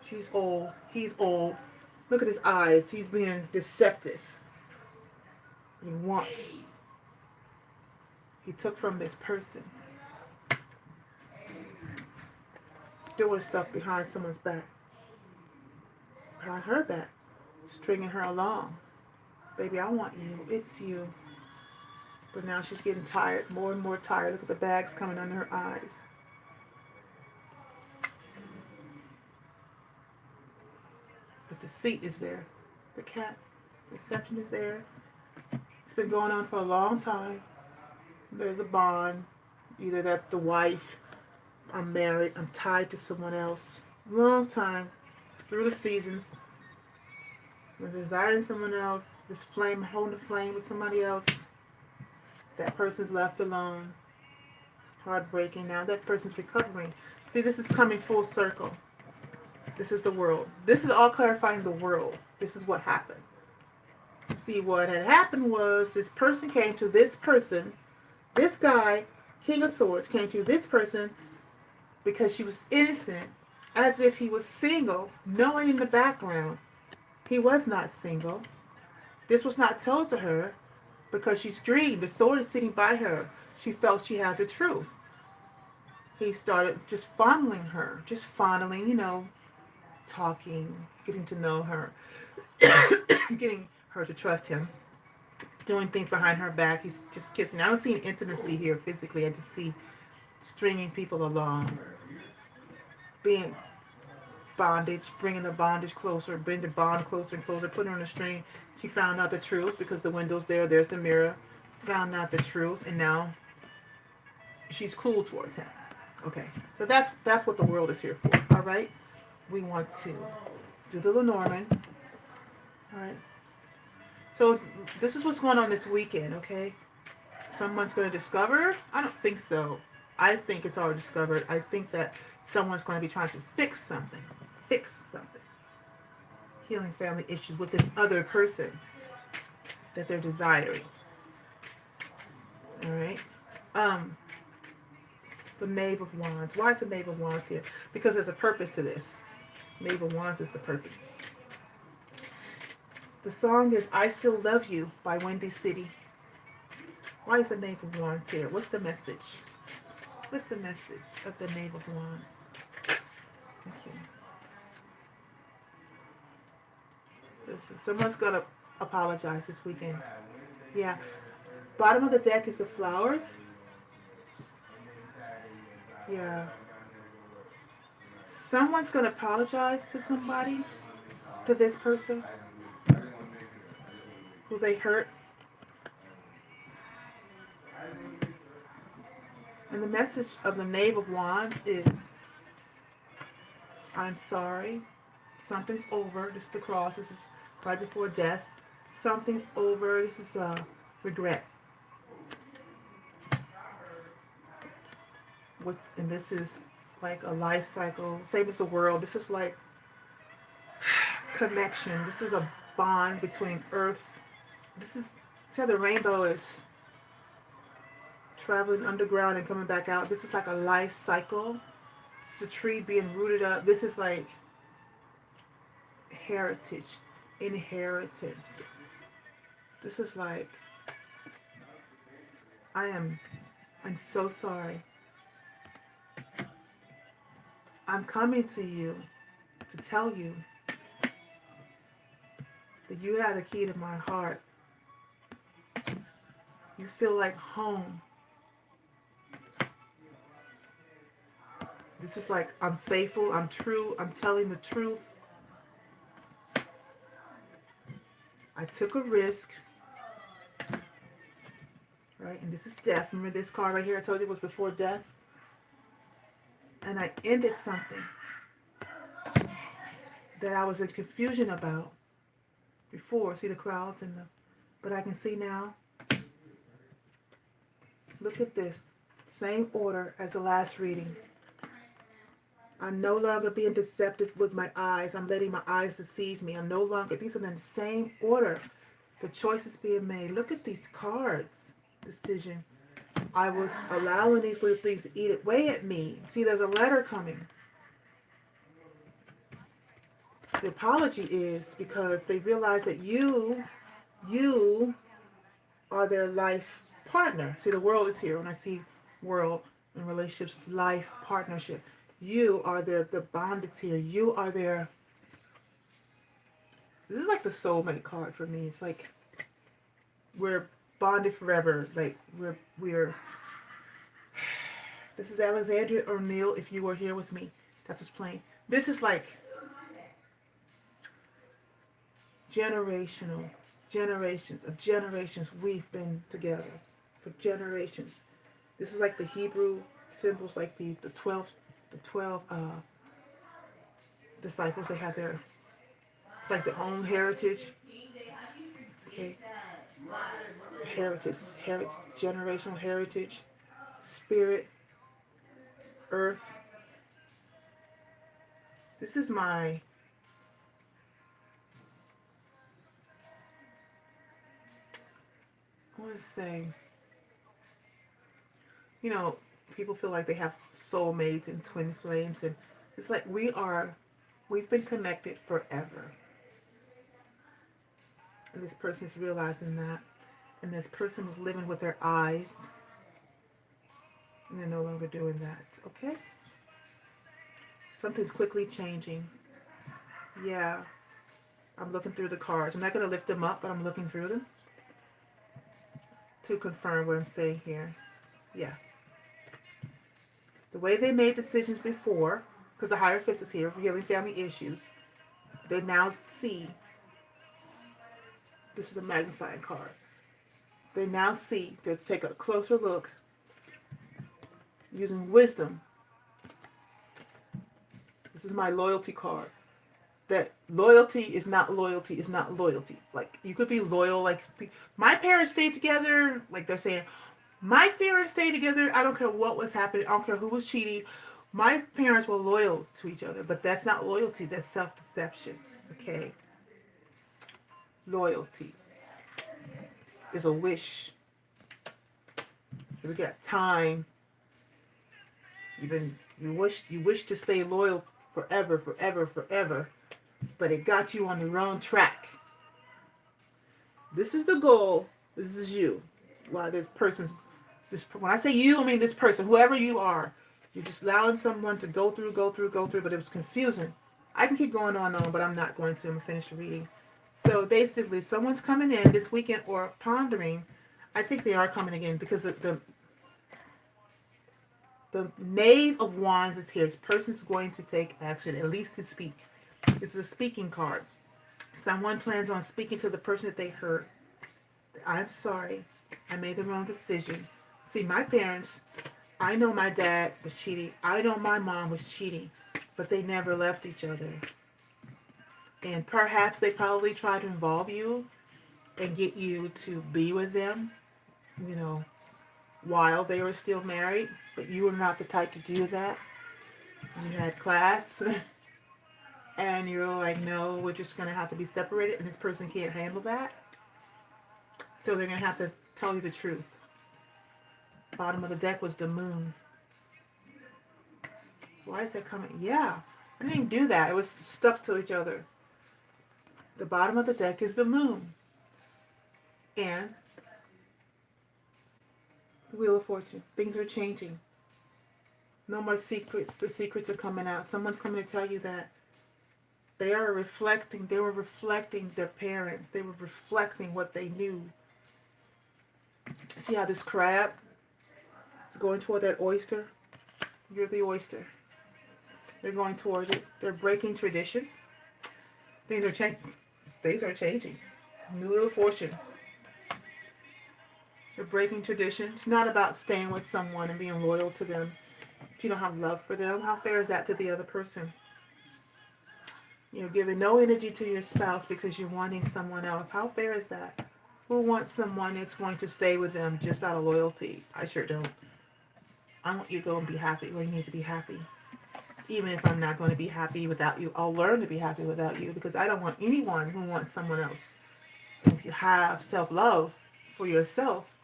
She's old. He's old. Look at his eyes. He's being deceptive. He wants. He took from this person. Doing stuff behind someone's back. Behind her back. Stringing her along. Baby, I want you. It's you. But now she's getting tired. More and more tired. Look at the bags coming under her eyes. But the deceit is there. The cat deception is there. It's been going on for a long time. There's a bond. Either that's the wife, I'm married, I'm tied to someone else. Long time. Through the seasons. You're desiring someone else. This flame, holding the flame with somebody else. That person's left alone. Heartbreaking. Now that person's recovering. See, this is coming full circle. This is the world. This is all clarifying the world. This is what happened. See, what had happened was this person came to this person. This guy, King of Swords, came to this person because she was innocent, as if he was single, knowing in the background he was not single. This was not told to her because she's dreamed. The sword is sitting by her. She felt she had the truth. He started just fondling her, just fondling, talking, getting to know her, getting her to trust him, doing things behind her back. He's just kissing. I don't see an intimacy here physically. I just see stringing people along, being bondage, bringing the bondage closer, bring the bond closer and closer, putting her on a string. She found out the truth because the window's there. There's the mirror. Found out the truth, and now she's cool towards him. Okay, so that's what the world is here for. All right, we want to do the Lenormand. All right. So this is what's going on this weekend. Okay, someone's going to discover. I don't think so. I think it's already discovered. I think that someone's going to be trying to fix something. Fix something. Healing family issues with this other person that they're desiring. All right. The Knave of Wands. Why is the Knave of Wands here? Because there's a purpose to this. Knave of Wands is the purpose. The song is I Still Love You by Windy City. Why is the Knave of Wands here? What's the message? What's the message of the Knave of Wands? Thank you. Listen, someone's going to apologize this weekend. Yeah. Bottom of the deck is the flowers. Yeah. Someone's going to apologize to somebody, to this person who they hurt. And the message of the Knave of Wands is, I'm sorry. Something's over. This is the cross. This is right before death. Something's over. This is regret. And this is like a life cycle. Same as the world. This is like connection. This is a bond between earth. This is, see how the rainbow is traveling underground and coming back out. This is like a life cycle. It's a tree being rooted up. This is like heritage, inheritance. This is like, I'm so sorry. I'm coming to you to tell you that you have the key to my heart. You feel like home. This is like, I'm faithful, I'm true, I'm telling the truth. I took a risk. Right? And this is death. Remember this card right here I told you was before death? And I ended something that I was in confusion about before. See the clouds and but I can see now. Look at this. Same order as the last reading. I'm no longer being deceptive with my eyes. I'm letting my eyes deceive me. I'm no longer, these are in the same order. The choices being made. Look at these cards. Decision. I was allowing these little things to eat away at me. See, there's a letter coming. The apology is because they realize that you are their life partner. See, the world is here. When I see world and relationships, it's life partnership. You are the bond is here. You are their, this is like the soulmate card for me. It's like we're bonded forever. Like we're this is Alexandria O'Neill. If you were here with me, that's what's playing. This is like generations of generations we've been together for generations. This is like the Hebrew symbols, like the 12 disciples. They had their like their own heritage. Okay, heritage, generational heritage, spirit, earth. This is my, I want to say, you know, people feel like they have soulmates and twin flames, and it's like we've been connected forever. And this person is realizing that, and this person was living with their eyes, and they're no longer doing that. Okay, something's quickly changing. Yeah, I'm looking through the cards. I'm not going to lift them up, but I'm looking through them to confirm what I'm saying here. Yeah, the way they made decisions before, because the Hierophant is here, healing family issues, they now see, this is a magnifying card, they now see, they take a closer look, using wisdom. This is my loyalty card. That loyalty is not loyalty is not loyalty. Like, you could be loyal, like, my parents stayed together, like they're saying, my parents stayed together, I don't care what was happening, I don't care who was cheating, my parents were loyal to each other, but that's not loyalty, that's self-deception, okay? Loyalty is a wish. We got time. You wish to stay loyal forever, forever, forever, but it got you on the wrong track. This is the goal. This is you. While when I say you, I mean this person, whoever you are. You're just allowing someone to go through, but it was confusing. I can keep going on, but I'm not going to. I'm going to finish the reading. So basically, someone's coming in this weekend or pondering. I think they are coming again because the Knave of Wands is here. This person's going to take action, at least to speak. This is a speaking card. Someone plans on speaking to the person that they hurt. I'm sorry. I made the wrong decision. See, my parents, I know my dad was cheating. I know my mom was cheating. But they never left each other. And perhaps they probably tried to involve you and get you to be with them, you know, while they were still married. But you were not the type to do that. You had class. And you're like, no, we're just going to have to be separated. And this person can't handle that. So they're going to have to tell you the truth. Bottom of the deck was the moon. Why is that coming? Yeah. I didn't even do that. It was stuck to each other. The bottom of the deck is the moon. And the Wheel of Fortune. Things are changing. No more secrets. The secrets are coming out. Someone's coming to tell you that they were reflecting their parents. They were reflecting what they knew. See how this crab is going toward that oyster? You're the oyster. They're going toward it. They're breaking tradition. Things are changing. Things are changing. New Wheel of Fortune. They're breaking tradition. It's not about staying with someone and being loyal to them. If you don't have love for them, how fair is that to the other person? You're giving no energy to your spouse because you're wanting someone else. How fair is that? Who wants someone that's going to stay with them just out of loyalty? I sure don't. I want you to go and be happy where you need to be happy. Even if I'm not going to be happy without you, I'll learn to be happy without you because I don't want anyone who wants someone else. If you have self-love for yourself,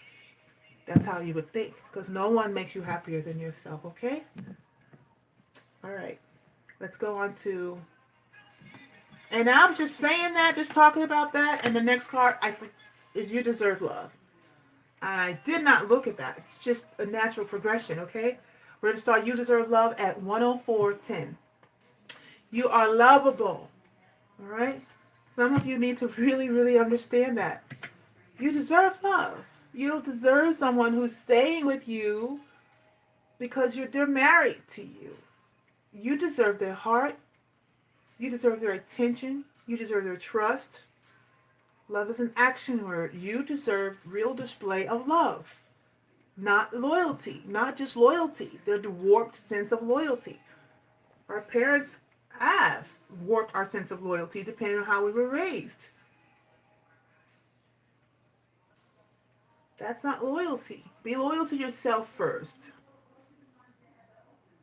that's how you would think. Because no one makes you happier than yourself, okay? All right. Let's go on to... And I'm just saying that, just talking about that. And the next card is You Deserve Love. I did not look at that. It's just a natural progression, okay? We're going to start You Deserve Love at 104.10. You are lovable, all right? Some of you need to really, really understand that. You deserve love. You don't deserve someone who's staying with you because they're married to you. You deserve their heart. You deserve their attention. You deserve their trust. Love is an action word. You deserve real display of love. Not loyalty. Not just loyalty. The warped sense of loyalty. Our parents have warped our sense of loyalty depending on how we were raised. That's not loyalty. Be loyal to yourself first.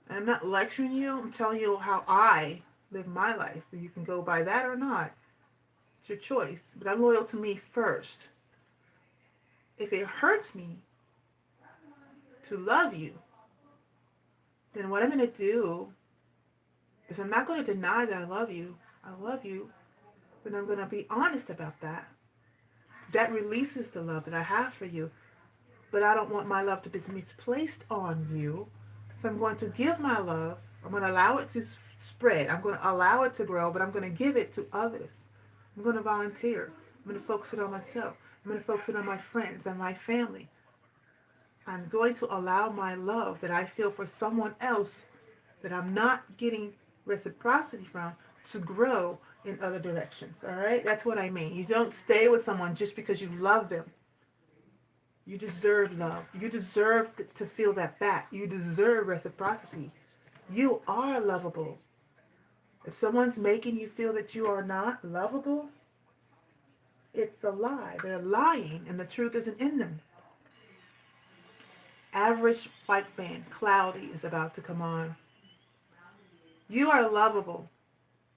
And I'm not lecturing you. I'm telling you how I live my life. You can go by that or not. It's your choice. But I'm loyal to me first. If it hurts me to love you, then what I'm going to do is I'm not going to deny that I love you. I love you. But I'm going to be honest about that. That releases the love that I have for you. But I don't want my love to be misplaced on you. So I'm going to give my love. I'm going to allow it to spread. I'm going to allow it to grow, but I'm going to give it to others. I'm going to volunteer. I'm going to focus it on myself. I'm going to focus it on my friends and my family. I'm going to allow my love that I feel for someone else that I'm not getting reciprocity from to grow in other directions. All right? That's what I mean. You don't stay with someone just because you love them. You deserve love. You deserve to feel that back. You deserve reciprocity. You are lovable. If someone's making you feel that you are not lovable, it's a lie. They're lying and the truth isn't in them. Average white man, Cloudy, is about to come on. You are lovable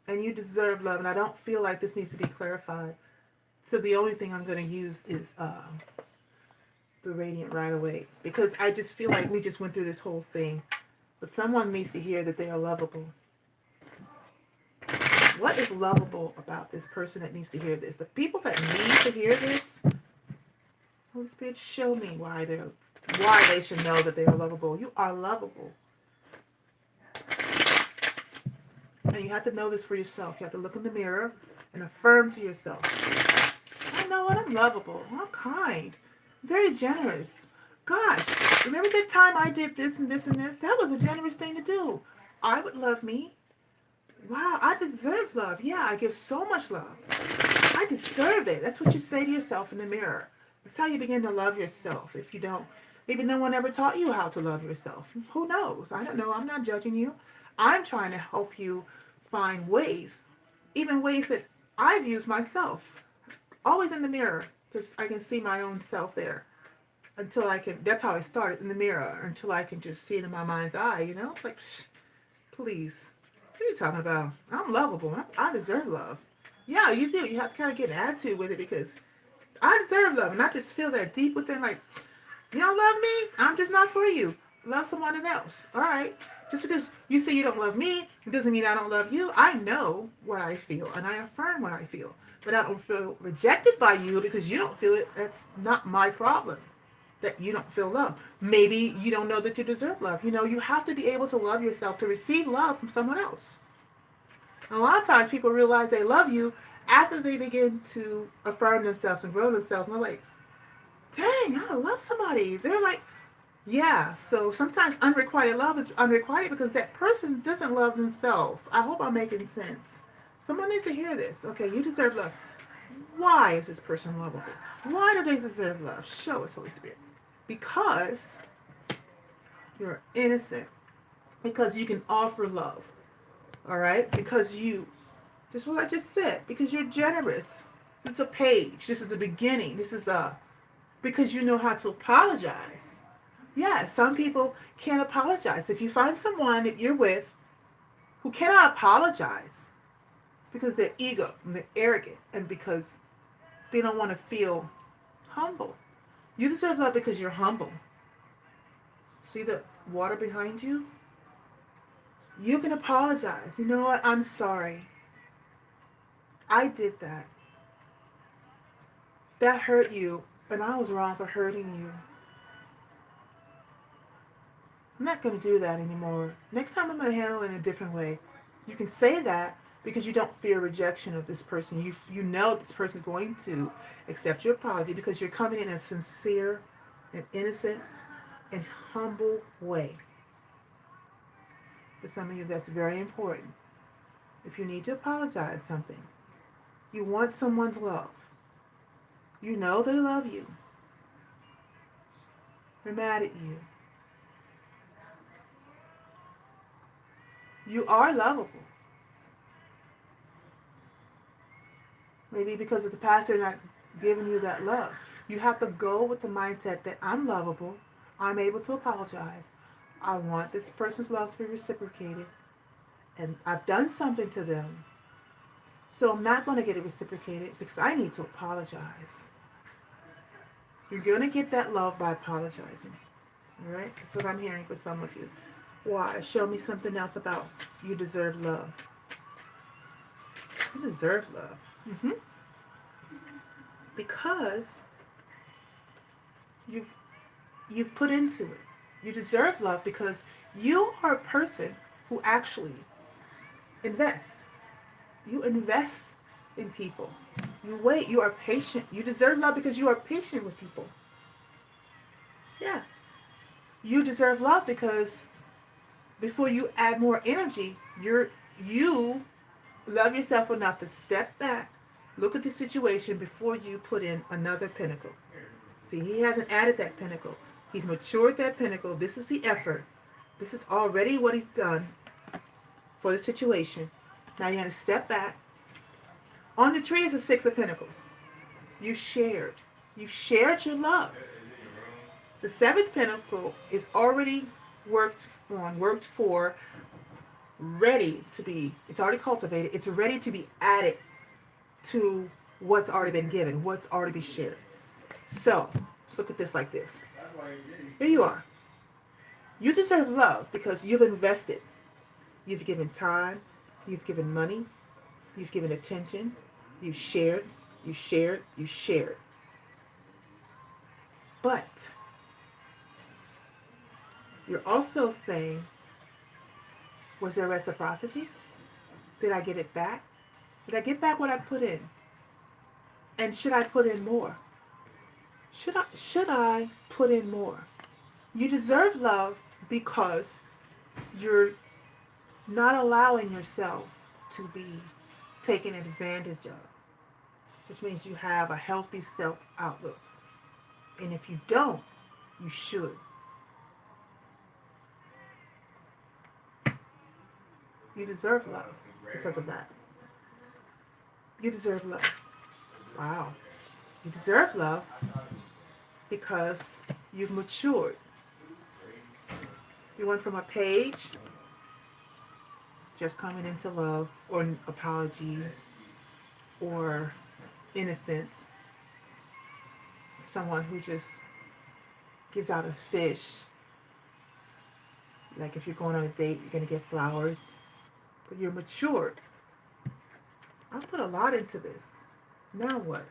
and you deserve love. And I don't feel like this needs to be clarified. So the only thing I'm going to use is the radiant right away. Because I just feel like we just went through this whole thing. But someone needs to hear that they are lovable. What is lovable about this person that needs to hear this? The people that need to hear this, Holy Spirit, show me why they should know that they are lovable. You are lovable. And you have to know this for yourself. You have to look in the mirror and affirm to yourself. I know what, I'm lovable. I'm kind. I'm very generous. Gosh, remember that time I did this and this and this? That was a generous thing to do. I would love me. Wow, I deserve love. Yeah, I give so much love. I deserve it. That's what you say to yourself in the mirror. That's how you begin to love yourself. If you don't, maybe no one ever taught you how to love yourself. Who knows? I don't know. I'm not judging you. I'm trying to help you find ways, even ways that I've used myself. Always in the mirror, because I can see my own self there. Until I can, that's how I started, in the mirror, until I can just see it in my mind's eye, you know? It's like, please. What are you talking about? I'm lovable. I deserve love. Yeah, you do. You have to kind of get an attitude with it because I deserve love. And I just feel that deep within, like, you don't love me? I'm just not for you. Love someone else. All right. Just because you say you don't love me, it doesn't mean I don't love you. I know what I feel and I affirm what I feel. But I don't feel rejected by you because you don't feel it. That's not my problem. That you don't feel love. Maybe you don't know that you deserve love. You know, you have to be able to love yourself to receive love from someone else. And a lot of times people realize they love you after they begin to affirm themselves and grow themselves. And they're like, dang, I love somebody. They're like, yeah. So sometimes unrequited love is unrequited because that person doesn't love themselves. I hope I'm making sense. Someone needs to hear this. Okay, you deserve love. Why is this person lovable? Why do they deserve love? Show us, Holy Spirit. Because you're innocent. Because you can offer love. All right? Because you, just what I just said, because you're generous. This is a page. This is the beginning. This is because you know how to apologize. Yeah, some people can't apologize. If you find someone that you're with who cannot apologize because they're ego and they're arrogant and because they don't want to feel humble. You deserve love because you're humble. See the water behind you? You can apologize. You know what? I'm sorry. I did that. That hurt you, and I was wrong for hurting you. I'm not going to do that anymore. Next time I'm going to handle it in a different way. You can say that because you don't fear rejection of this person. You know this person is going to accept your apology because you're coming in a sincere and innocent and humble way. For some of you, that's very important. If you need to apologize something, you want someone's love. You know they love you. They're mad at you. You are lovable. Maybe because of the past, they're not giving you that love. You have to go with the mindset that I'm lovable. I'm able to apologize. I want this person's love to be reciprocated. And I've done something to them. So I'm not going to get it reciprocated because I need to apologize. You're going to get that love by apologizing. All right? That's what I'm hearing for some of you. Why? Show me something else about you deserve love. You deserve love. Because you've put into it. You deserve love because you are a person who actually invests. You invest in people. You wait. You are patient. You deserve love because you are patient with people. Yeah. You deserve love because before you add more energy, you love yourself enough to step back, look at the situation before you put in another pinnacle. See, he hasn't added that pinnacle. He's matured that pinnacle. This is the effort. This is already what he's done for the situation. Now you're going to step back. On the tree is the Six of Pentacles. You shared. You shared your love. The seventh pinnacle is already worked on, worked for, ready to be, it's already cultivated. It's ready to be added to what's already been given, what's already been shared. So, let's look at this like this. Here you are. You deserve love because you've invested. You've given time. You've given money. You've given attention. You've shared. You shared. You shared. But you're also saying, was there reciprocity? Did I get it back? Did I get back what I put in? And should I put in more? Should I put in more? You deserve love because you're not allowing yourself to be taken advantage of, which means you have a healthy self outlook. And if you don't, you should. You deserve love because of that. You deserve love. Wow. You deserve love because you've matured. You went from a page, just coming into love, or an apology, or innocence, someone who just gives out a fish. Like if you're going on a date, you're going to get flowers. But you're matured. I put a lot into this. Now what?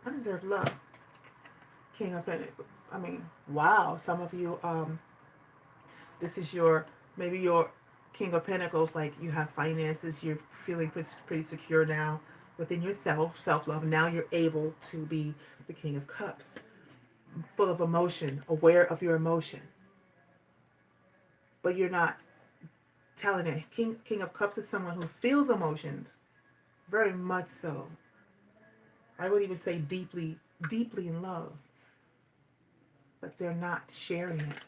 I deserve love. King of Pentacles. I mean, wow. Some of you, this is maybe your King of Pentacles, like you have finances, you're feeling pretty secure now within yourself, self-love. Now you're able to be the King of Cups, full of emotion, aware of your emotion. But you're not telling it. King of Cups is someone who feels emotions, very much so. I would even say deeply, deeply in love. But they're not sharing it.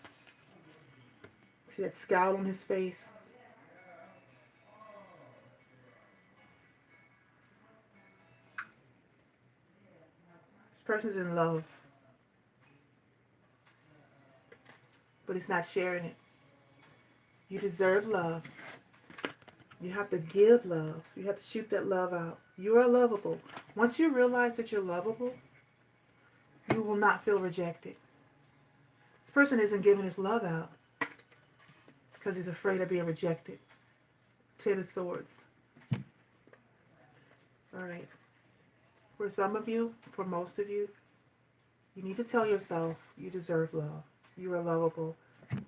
See that scowl on his face? This person's in love, but he's not sharing it. You deserve love. You have to give love. You have to shoot that love out. You are lovable. Once you realize that you're lovable, you will not feel rejected. This person isn't giving his love out because he's afraid of being rejected. Ten of Swords. All right. For some of you, for most of you, you need to tell yourself you deserve love. You are lovable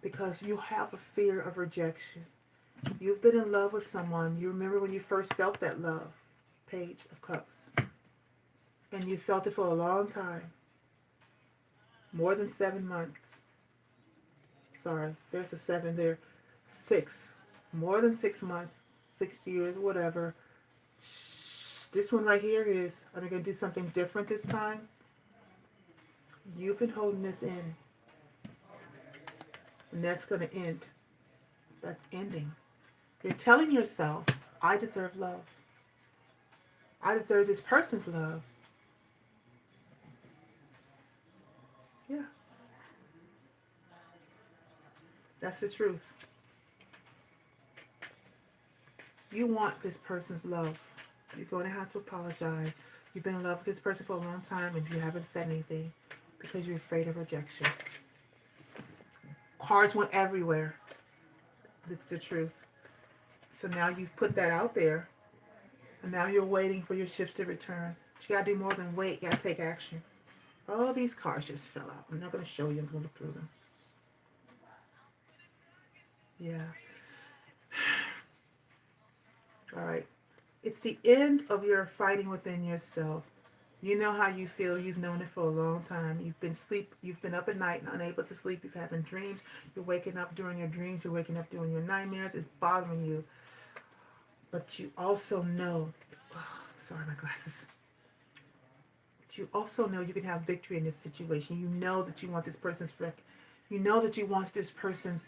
because you have a fear of rejection. You've been in love with someone. You remember when you first felt that love. Page of Cups. And you felt it for a long time. More than 7 months. Sorry, there's a 7 there. 6. More than 6 months. 6 years, whatever. This one right here is, I'm going to do something different this time. You've been holding this in. And that's going to end. That's ending. You're telling yourself, I deserve love. I deserve this person's love. Yeah, that's the truth. You want this person's love. You're going to have to apologize. You've been in love with this person for a long time and you haven't said anything because you're afraid of rejection. Cards went everywhere. It's the truth. So now you've put that out there and now you're waiting for your ships to return. But you got to do more than wait. You got to take action. All these cards just fell out. I'm not going to show you. I'm going to look through them. Yeah. All right. It's the end of your fighting within yourself. You know how you feel. You've known it for a long time. You've been up at night and unable to sleep. You've having dreams. You're waking up during your dreams. You're waking up during your nightmares. It's bothering you. But you also know, oh, sorry, my glasses. But you also know you can have victory in this situation. You know that you want this person's you know that you want this person's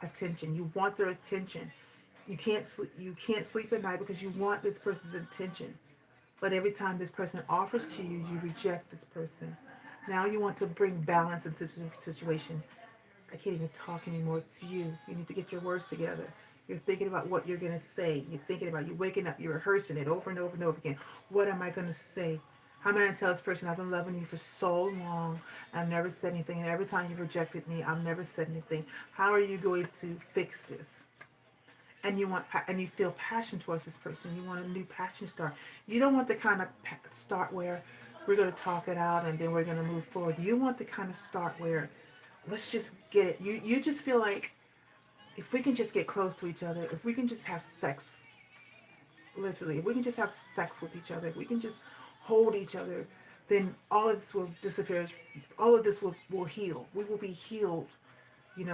attention. You want their attention. You can't sleep at night because you want this person's attention. But every time this person offers to you, you reject this person. Now you want to bring balance into the situation. I can't even talk anymore. It's you. You need to get your words together. You're thinking about what you're going to say. You're waking up, you're rehearsing it over and over and over again. What am I going to say? How am I going to tell this person I've been loving you for so long? I've never said anything. And every time you've rejected me, I've never said anything. How are you going to fix this? And you feel passion towards this person. You want a new passion start. You don't want the kind of start where we're going to talk it out and then we're going to move forward. You want the kind of start where let's just get it. You just feel like if we can just get close to each other, if we can just have sex, literally, if we can just have sex with each other, if we can just hold each other, then all of this will disappear. All of this will heal. We will be healed,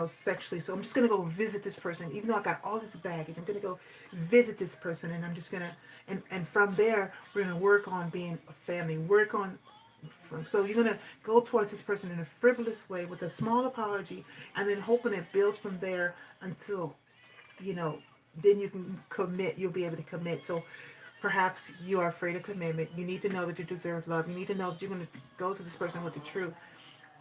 sexually. So I'm just going to go visit this person. Even though I got all this baggage, I'm going to go visit this person and I'm just going to, and from there, we're going to work on being a family, so you're going to go towards this person in a frivolous way with a small apology and then hoping it builds from there until, you know, then you can commit, you'll be able to commit. So perhaps you are afraid of commitment. You need to know that you deserve love. You need to know that you're going to go to this person with the truth.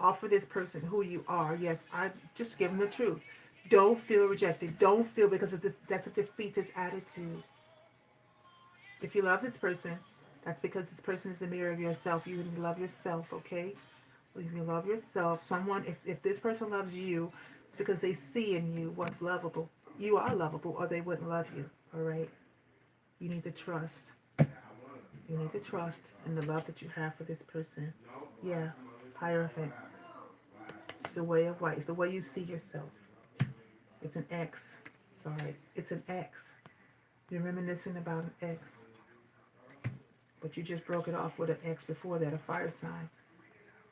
Offer this person who you are. Yes, I just give them the truth. Don't feel rejected. Don't feel because of this, that's a defeatist attitude. If you love this person, that's because this person is a mirror of yourself. You need to love yourself, okay? If you love yourself, if this person loves you, it's because they see in you what's lovable. You are lovable or they wouldn't love you, all right? You need to trust. You need to trust in the love that you have for this person. Yeah, Hierophant. It's the way of life. It's the way you see yourself. It's an X. Sorry. It's an X. You're reminiscing about an X. But you just broke it off with an X before that, a fire sign.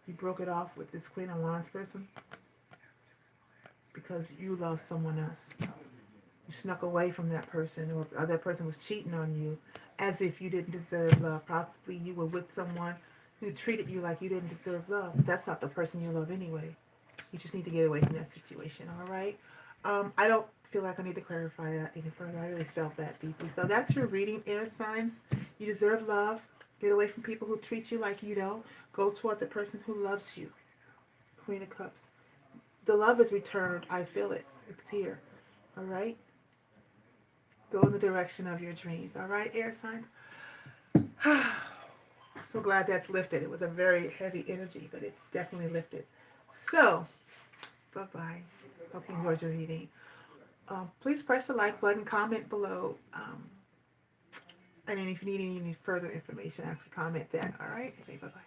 You broke it off with this Queen of Wands person because you love someone else. You snuck away from that person, or the other person was cheating on you as if you didn't deserve love. Possibly you were with someone who treated you like you didn't deserve love. That's not the person you love anyway. You just need to get away from that situation, all right? I don't feel like I need to clarify that any further. I really felt that deeply. So that's your reading, air signs. You deserve love. Get away from people who treat you like you don't. Go toward the person who loves you. Queen of Cups. The love is returned. I feel it. It's here. All right? Go in the direction of your dreams. All right, air signs? So glad that's lifted. It was a very heavy energy, but it's definitely lifted. So, bye-bye. Hope you enjoyed your reading. Please press the like button, comment below. And then if you need any further information, actually comment that. All right? Okay, bye-bye.